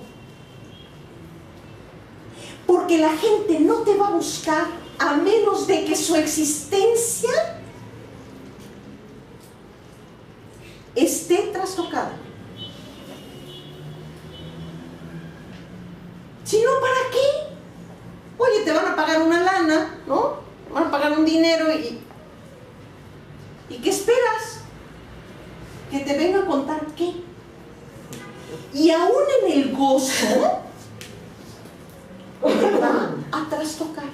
Porque la gente no te va a buscar a menos de que su existencia esté trastocada. Si no, ¿para qué? Oye, te van a pagar una lana, ¿no? Van a pagar un dinero ¿y qué esperas? Que te venga a contar qué. Y aún en el gozo te va a trastocar.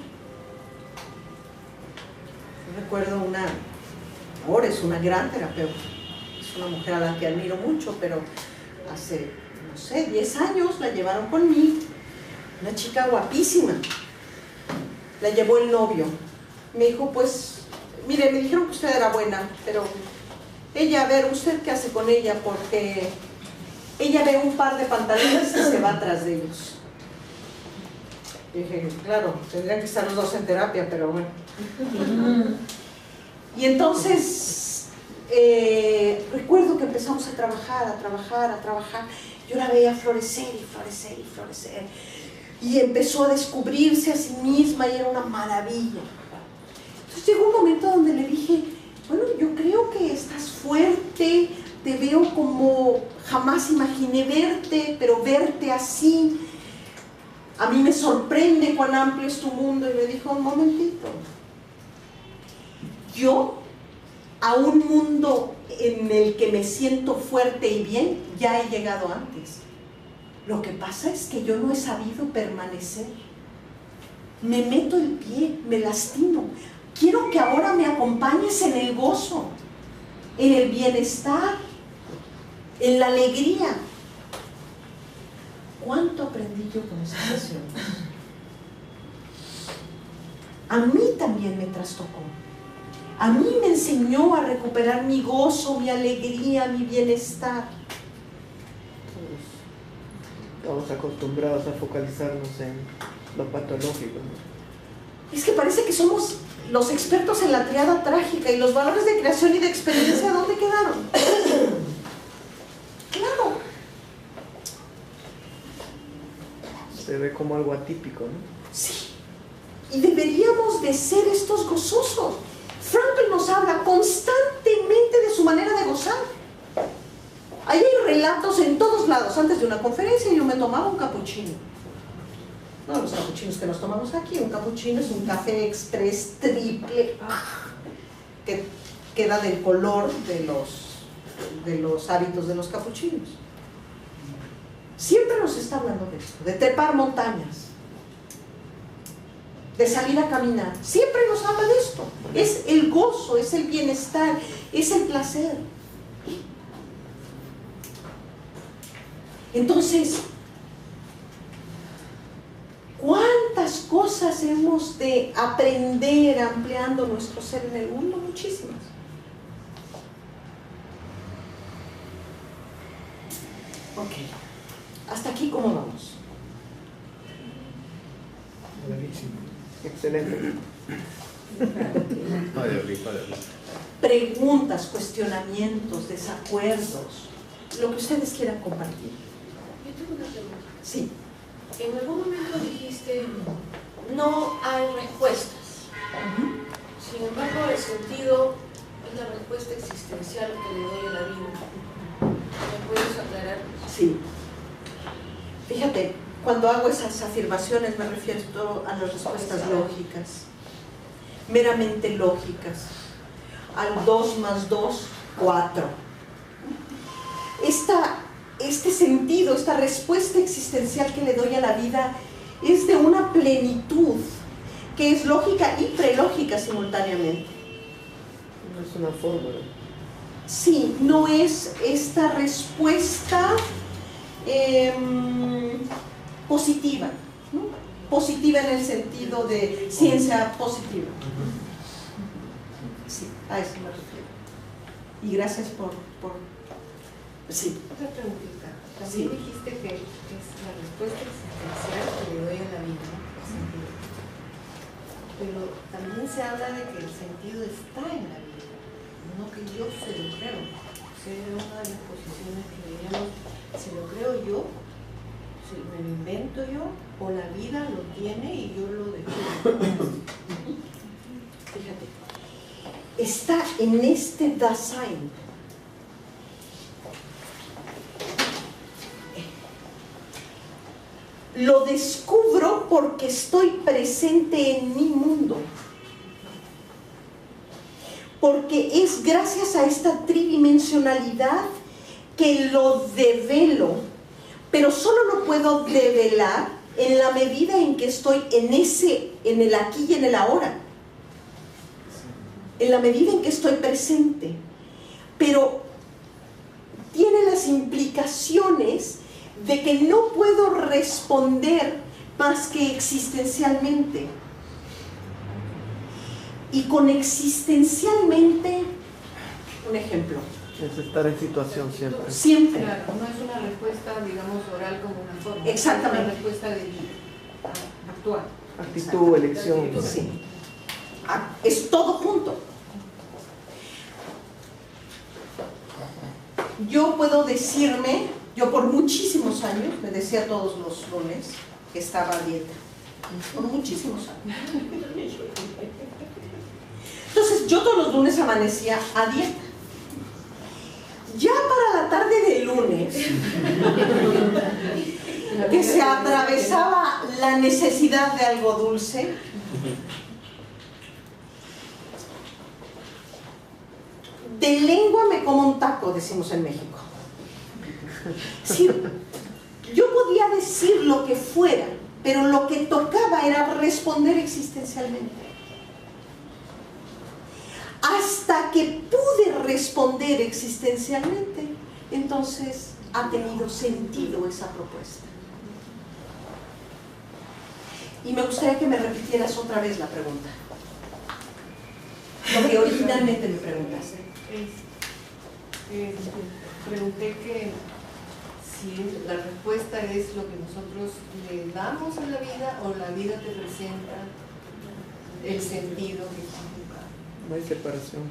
Yo recuerdo ahora es una gran terapeuta, es una mujer a la que admiro mucho, pero hace, no sé, 10 años la llevaron conmigo, una chica guapísima, la llevó el novio, me dijo, pues, mire, me dijeron que usted era buena, pero ella, a ver, ¿usted qué hace con ella? Porque ella ve un par de pantalones y se va atrás de ellos. Dije, claro, tendrían que estar los dos en terapia, pero bueno. Y entonces, recuerdo que empezamos a trabajar. Yo la veía florecer y florecer y florecer. Y empezó a descubrirse a sí misma y era una maravilla. Entonces llegó un momento donde le dije, bueno, yo creo que estás fuerte, te veo como jamás imaginé verte, pero verte así. A mí me sorprende cuán amplio es tu mundo. Y me dijo, un momentito. Yo, a un mundo en el que me siento fuerte y bien, ya he llegado antes. Lo que pasa es que yo no he sabido permanecer. Me meto el pie, me lastimo. Quiero que ahora me acompañes en el gozo, en el bienestar, en la alegría. ¿Cuánto aprendí yo con esa sesión? A mí también me trastocó. A mí me enseñó a recuperar mi gozo, mi alegría, mi bienestar. Estamos acostumbrados a focalizarnos en lo patológico, ¿no? Es que parece que somos los expertos en la triada trágica y los valores de creación y de experiencia, ¿dónde quedaron? Claro. Se ve como algo atípico, ¿no? Sí. Y deberíamos de ser estos gozosos. Frankl nos habla constantemente de su manera de gozar. Ahí hay relatos en todos lados. Antes de una conferencia yo me tomaba un capuchino. No los capuchinos que nos tomamos aquí. Un capuchino es un café express triple que queda del color de los hábitos de los capuchinos. Siempre nos está hablando de esto, de trepar montañas, de salir a caminar. Siempre nos habla de esto. Es el gozo, es el bienestar, es el placer. Entonces, ¿cuántas cosas hemos de aprender ampliando nuestro ser en el mundo? Muchísimas. Ok. ¿Hasta aquí cómo vamos? Buenísimo. Excelente. Preguntas, cuestionamientos, desacuerdos, lo que ustedes quieran compartir. Yo tengo una pregunta. Sí. En algún momento dijiste, no hay respuestas. Sin embargo, el sentido es la respuesta existencial que le doy a la vida. ¿Me puedes aclarar? Sí. Fíjate, cuando hago esas afirmaciones me refiero a las respuestas lógicas, meramente lógicas. Al 2 más 2, 4. Este sentido, esta respuesta existencial que le doy a la vida es de una plenitud que es lógica y prelógica simultáneamente. No es una fórmula. Sí, no es esta respuesta positiva, ¿no? Positiva en el sentido de ciencia positiva. Sí, a eso me refiero. Y gracias por... Sí. Otra preguntita. Sí. También dijiste que es la respuesta existencial que le doy a la vida, ¿no? El sentido. Pero también se habla de que el sentido está en la vida, no que yo se lo creo. Sería una de las posiciones que diríamos, ¿se lo creo yo? ¿Se me lo invento yo? ¿O la vida lo tiene y yo lo descubro? Fíjate, está en este Dasein. Lo descubro porque estoy presente en mi mundo. Porque es gracias a esta tridimensionalidad que lo develo. Pero solo lo puedo develar en la medida en que estoy en el aquí y en el ahora. En la medida en que estoy presente. Pero tiene las implicaciones de que no puedo responder más que existencialmente. Y con existencialmente, un ejemplo. Es estar en situación siempre. Siempre. Claro, no es una respuesta, digamos, oral como una forma. Exactamente. Es una respuesta de actual. Actitud, elección. Sí. Es todo junto. Yo puedo decirme, yo por muchísimos años, me decía todos los lunes que estaba a dieta. Por muchísimos años. Entonces yo todos los lunes amanecía a dieta. Ya para la tarde del lunes, que se atravesaba la necesidad de algo dulce, de lengua me como un taco, decimos en México. Sí, yo podía decir lo que fuera, pero lo que tocaba era responder existencialmente. Hasta que pude responder existencialmente, entonces ha tenido sentido esa propuesta. Y me gustaría que me repitieras otra vez la pregunta. Lo que originalmente me preguntaste. Pregunté que si la respuesta es lo que nosotros le damos a la vida o la vida te presenta el sentido que significa. No hay separación.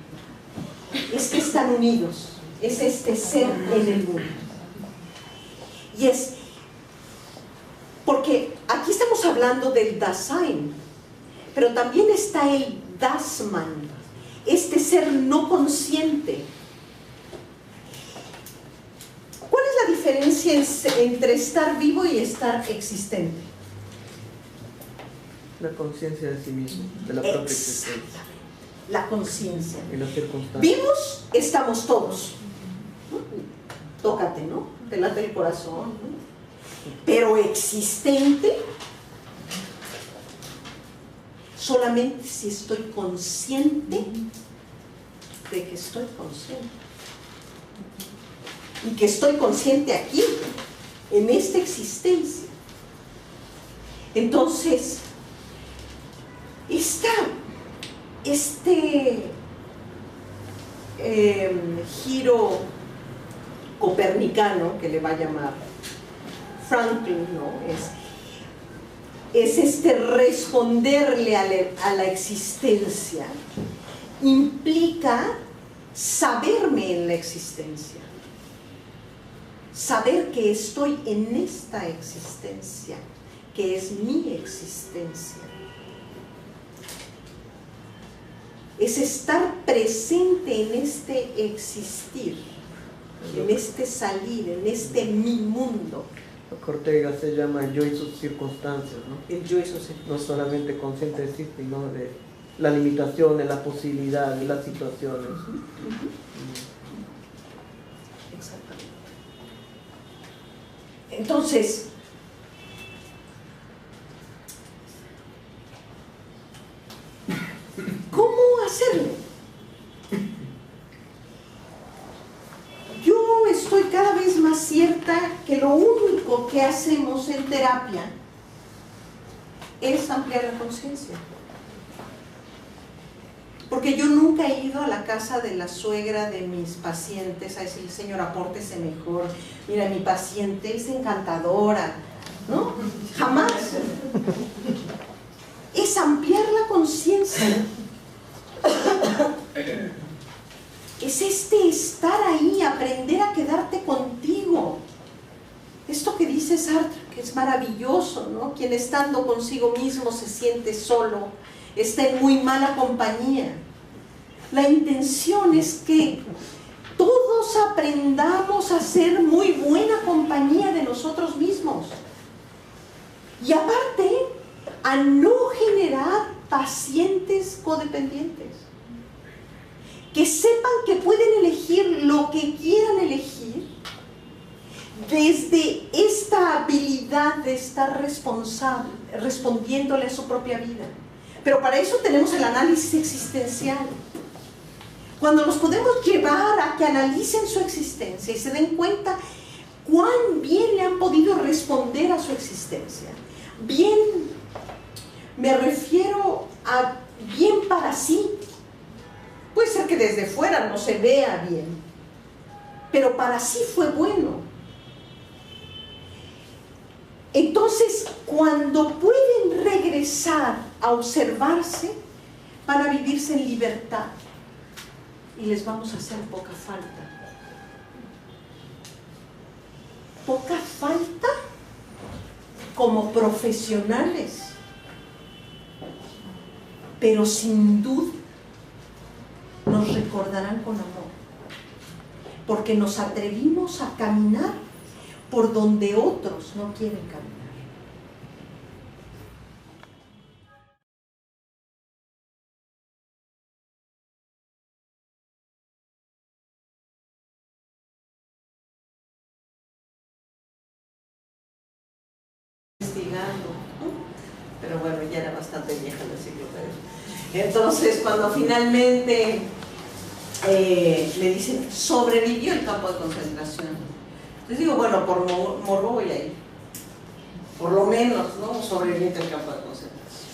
Es que están unidos, es este ser en el mundo. Y es, porque aquí estamos hablando del Dasein, pero también está el Dasman, este ser no consciente. ¿Cuál es la diferencia entre estar vivo y estar existente? La conciencia de sí mismo, de la propia existencia. Exactamente. La conciencia. Y las circunstancias. Vivos estamos todos. Tócate, ¿no? Te late el corazón, ¿no? Pero existente solamente si estoy consciente de que estoy consciente. Y que estoy consciente aquí, en esta existencia. Entonces, este giro copernicano, que le va a llamar Franklin, ¿no? Es este responderle a la existencia, implica saberme en la existencia, saber que estoy en esta existencia, que es mi existencia. Es estar presente en este existir, en este salir, en este mi mundo. Ortega se llama el yo y sus circunstancias, ¿no? El yo y sus circunstancias. No solamente consciente de sí, sino de la limitación, de la posibilidad, de las situaciones. Exactamente. Entonces, ¿cómo hacerlo? más cierta que lo único que hacemos en terapia es ampliar la conciencia. Porque yo nunca he ido a la casa de la suegra de mis pacientes a decirle, señora, pórtese mejor, mira, mi paciente es encantadora, ¿no? Jamás. Es ampliar la conciencia. Es estar ahí, aprender a quedarte contigo. Esto que dice Sartre, que es maravilloso, ¿no? Quien estando consigo mismo se siente solo, está en muy mala compañía. La intención es que todos aprendamos a ser muy buena compañía de nosotros mismos. Y aparte, a no generar pacientes codependientes. Que sepan que pueden elegir lo que quieran elegir desde esta habilidad de estar respondiéndole a su propia vida. Pero para eso tenemos el análisis existencial. Cuando los podemos llevar a que analicen su existencia y se den cuenta cuán bien le han podido responder a su existencia. Bien, me refiero a bien para sí. Puede ser que desde fuera no se vea bien, pero para sí fue bueno. Entonces, cuando pueden regresar a observarse, van a vivirse en libertad y les vamos a hacer poca falta. Poca falta como profesionales, pero sin duda nos recordarán con amor, porque nos atrevimos a caminar por donde otros no quieren caminar. Investigando, pero bueno, ya era bastante vieja la enciclopedia. Entonces, cuando finalmente le dicen, sobrevivió el campo de concentración. Les digo, bueno, por morro voy ahí. Por lo menos, ¿no? Sobreviviente el campo de concentración.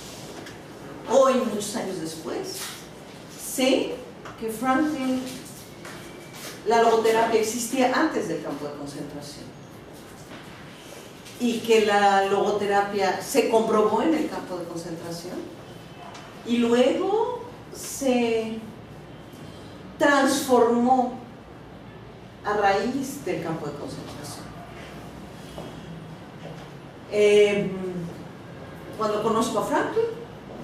Hoy, muchos años después, sé que Franklin, la logoterapia existía antes del campo de concentración. Y que la logoterapia se comprobó en el campo de concentración. Y luego se transformó a raíz del campo de concentración. Cuando conozco a Franklin,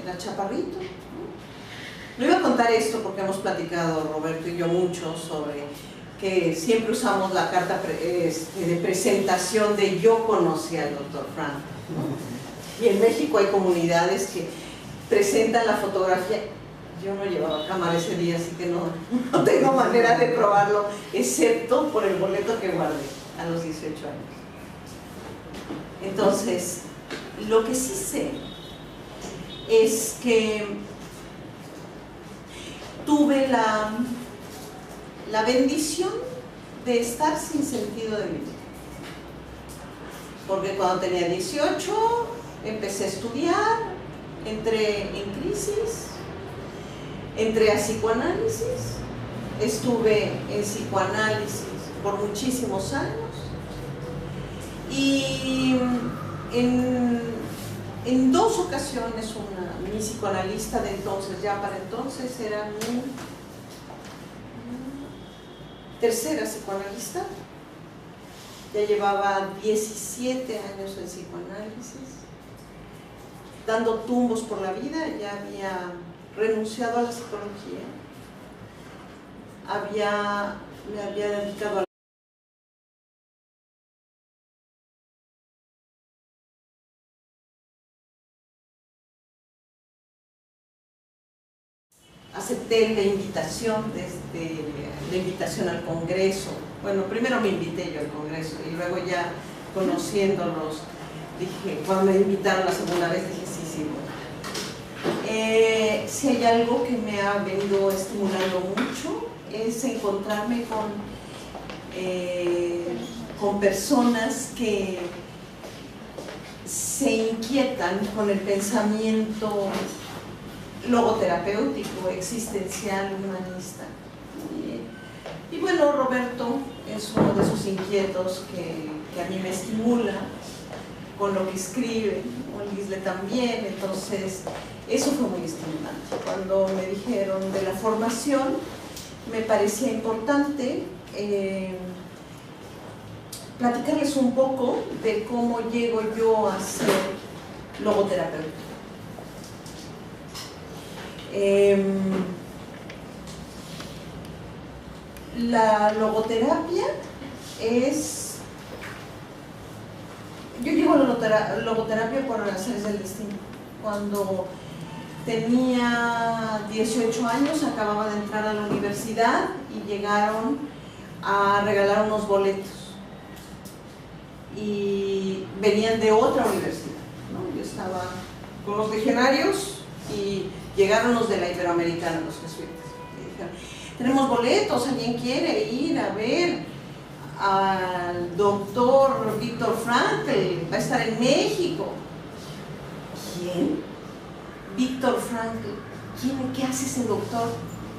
era chaparrito, ¿no? Le iba a contar esto porque hemos platicado Roberto y yo mucho sobre que siempre usamos la carta de presentación de yo conocí al doctor Franklin, ¿no? Y en México hay comunidades que presentan la fotografía. Yo no llevaba cámara ese día, así que no tengo manera de probarlo, excepto por el boleto que guardé a los 18 años. Entonces, lo que sí sé es que tuve la bendición de estar sin sentido de vida. Porque cuando tenía 18, empecé a estudiar, entré en crisis, entré a psicoanálisis, estuve en psicoanálisis por muchísimos años y en dos ocasiones mi psicoanalista de entonces, ya para entonces era mi tercera psicoanalista, ya llevaba 17 años en psicoanálisis, dando tumbos por la vida, ya había renunciado a la psicología, me había dedicado a acepté la invitación, la invitación al Congreso. Bueno, primero me invité yo al Congreso y luego ya conociéndolos, dije, cuando me invitaron la segunda vez, dije, sí, bueno. Si hay algo que me ha venido estimulando mucho es encontrarme con personas que se inquietan con el pensamiento logoterapéutico, existencial, humanista. Y bueno, Roberto es uno de esos inquietos que a mí me estimula con lo que escribe, Lisle también, entonces eso fue muy estimulante. Cuando me dijeron de la formación, me parecía importante platicarles un poco de cómo llego yo a ser logoterapeuta. La logoterapia es... Yo llego a la logoterapia por azares del destino. Cuando tenía 18 años, acababa de entrar a la universidad y llegaron a regalar unos boletos. Y venían de otra universidad, ¿no? Yo estaba con los legionarios y llegaron los de la Iberoamericana, los jesuitas. Y dijeron, tenemos boletos, ¿alguien quiere ir a ver al doctor Víctor Frankl? Va a estar en México. ¿Quién? Víctor Frankl. ¿Qué hace ese doctor?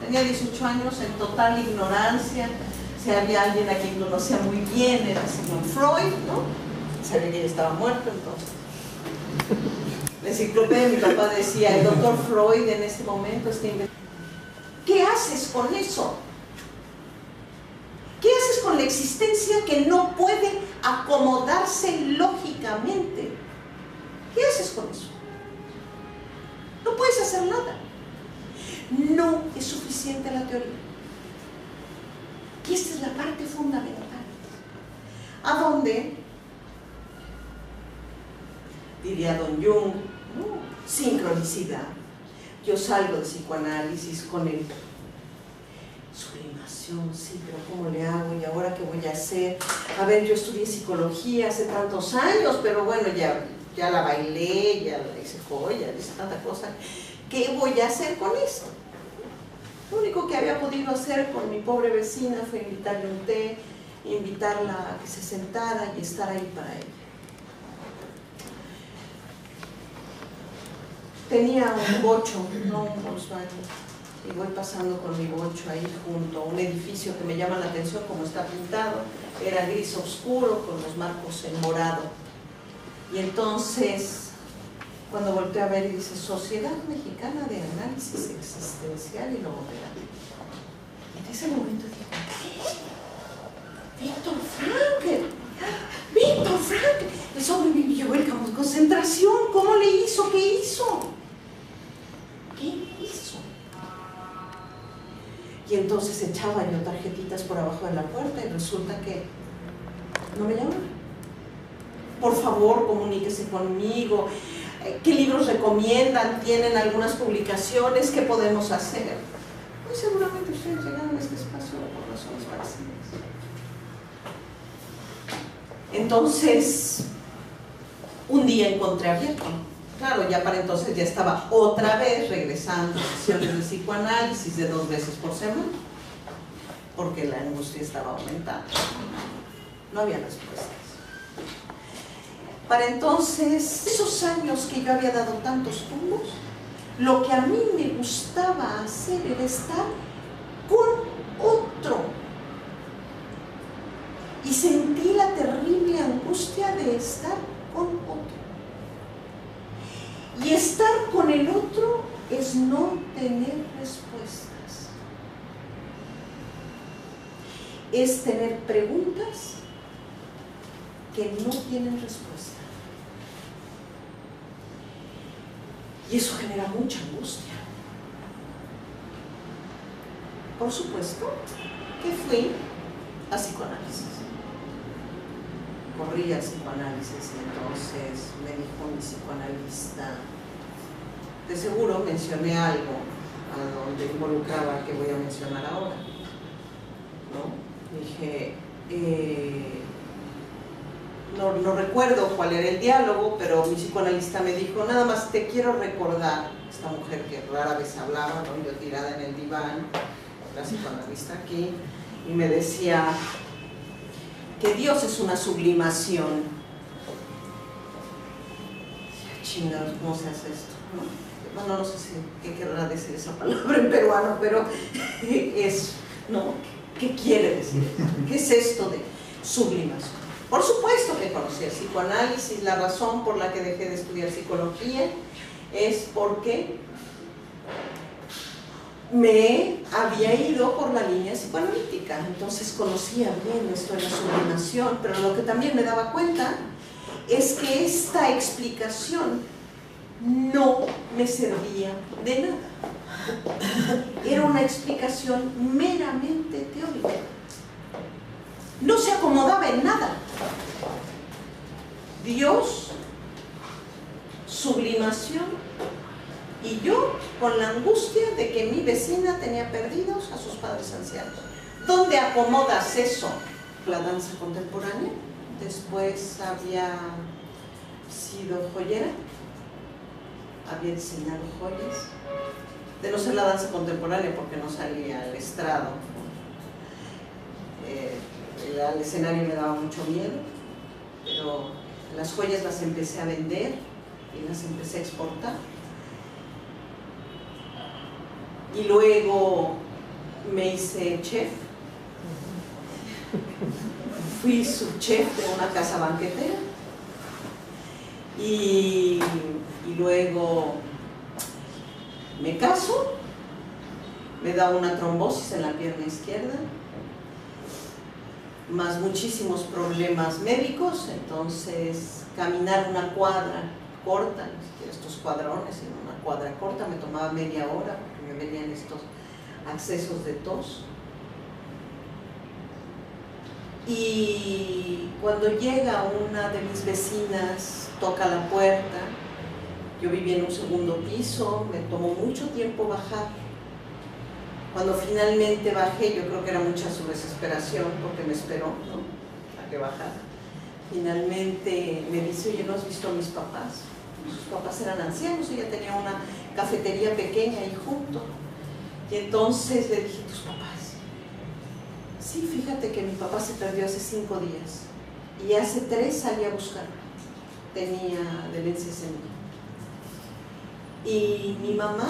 Tenía 18 años, en total ignorancia. Si había alguien a quien conocía muy bien, era Sigmund Freud, ¿no? Sabía que él estaba muerto, entonces. La enciclopedia de mi papá decía, el doctor Freud en este momento está inventando. ¿Qué haces con eso? ¿Qué haces con la existencia que no puede acomodarse lógicamente? ¿Qué haces con eso? No puedes hacer nada. No es suficiente la teoría. Y esta es la parte fundamental. ¿A dónde? Diría Don Jung, ¿no? Sincronicidad. Yo salgo de psicoanálisis con el sublimación, sí, pero ¿cómo le hago? ¿Y ahora qué voy a hacer? A ver, yo estudié psicología hace tantos años, pero bueno, ya la bailé, ya la hice joya, hice tanta cosa. ¿Qué voy a hacer con esto? Lo único que había podido hacer con mi pobre vecina fue invitarle un té, invitarla a que se sentara y estar ahí para ella. Tenía un bocho, no un Volkswagen, y voy pasando con mi bocho ahí junto a un edificio que me llama la atención como está pintado, era gris oscuro con los marcos en morado. Y entonces, cuando volteé a ver y dice, Sociedad Mexicana de Análisis Existencial y Logoterapia. En ese momento dije, ¿qué? ¡Víctor Frankl! ¡Víctor Frankl! El sobrevivió el campo de concentración. ¿Cómo le hizo? ¿Qué hizo? ¿Qué hizo? Y entonces echaba yo tarjetitas por abajo de la puerta y resulta que no me llamaban. Por favor, comuníquese conmigo. ¿Qué libros recomiendan? ¿Tienen algunas publicaciones? ¿Qué podemos hacer? Muy seguramente ustedes llegaron a este espacio por razones parecidas. Entonces, un día encontré abierto. Claro, ya para entonces ya estaba otra vez regresando a sesiones de psicoanálisis de 2 veces por semana, porque la angustia estaba aumentando. No había respuestas. Para entonces, esos años que yo había dado tantos tumbos, lo que a mí me gustaba hacer era estar con otro. Y sentí la terrible angustia de estar con otro. Y estar con el otro es no tener respuestas. Es tener preguntas que no tienen respuesta. Y eso genera mucha angustia. Por supuesto que fui a psicoanálisis. Corrí al psicoanálisis y entonces me dijo mi psicoanalista, de seguro mencioné algo a donde involucraba que voy a mencionar ahora, ¿no? Dije, no recuerdo cuál era el diálogo, pero mi psicoanalista me dijo, nada más te quiero recordar, esta mujer que rara vez hablaba, ¿no? Yo tirada en el diván, la psicoanalista aquí, y me decía, que Dios es una sublimación. Chingados, ¿cómo se hace esto? Bueno, no sé qué querrá decir esa palabra en peruano, pero es, ¿no? ¿Qué quiere decir? ¿Qué es esto de sublimación? Por supuesto que conocí el psicoanálisis. La razón por la que dejé de estudiar psicología es porque me había ido por la línea psicoanalítica, entonces conocía bien esto de la sublimación, pero lo que también me daba cuenta es que esta explicación no me servía de nada. Era una explicación meramente teórica. No se acomodaba en nada. Dios, sublimación, y yo con la angustia de que mi vecina tenía perdidos a sus padres ancianos. ¿Dónde acomodas eso? La danza contemporánea. Después había sido joyera, había diseñado joyas. De no ser la danza contemporánea, porque no salía al estrado. Al escenario me daba mucho miedo, pero las joyas las empecé a vender y las empecé a exportar. Y luego me hice chef. Fui subchef de una casa banquetera y luego me caso, me da una trombosis en la pierna izquierda, más muchísimos problemas médicos. Entonces caminar una cuadra corta, ni siquiera estos cuadrones, sino una cuadra corta, me tomaba media hora porque me venían estos accesos de tos. Y cuando llega una de mis vecinas, toca la puerta, yo vivía en un segundo piso, me tomó mucho tiempo bajar. Cuando finalmente bajé, yo creo que era mucha su desesperación porque me esperó, ¿no?, a que bajara. Finalmente me dice: oye, ¿no has visto a mis papás? Sus papás eran ancianos, ella tenía una cafetería pequeña ahí junto. Y entonces le dije: ¿tus papás? Sí, fíjate que mi papá se perdió hace 5 días y hace 3 salí a buscarlo. Tenía demencia senil. Y mi mamá,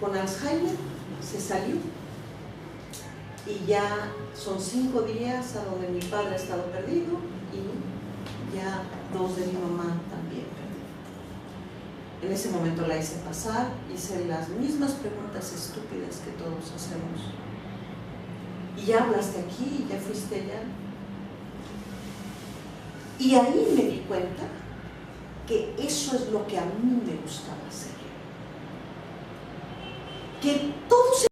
con Alzheimer, se salió. Y ya son 5 días a donde mi padre ha estado perdido y ya 2 de mi mamá también perdidos. En ese momento la hice pasar, hice las mismas preguntas estúpidas que todos hacemos. Y ya hablaste aquí, ya fuiste allá. Y ahí me di cuenta que eso es lo que a mí me gustaba hacer. Que todo se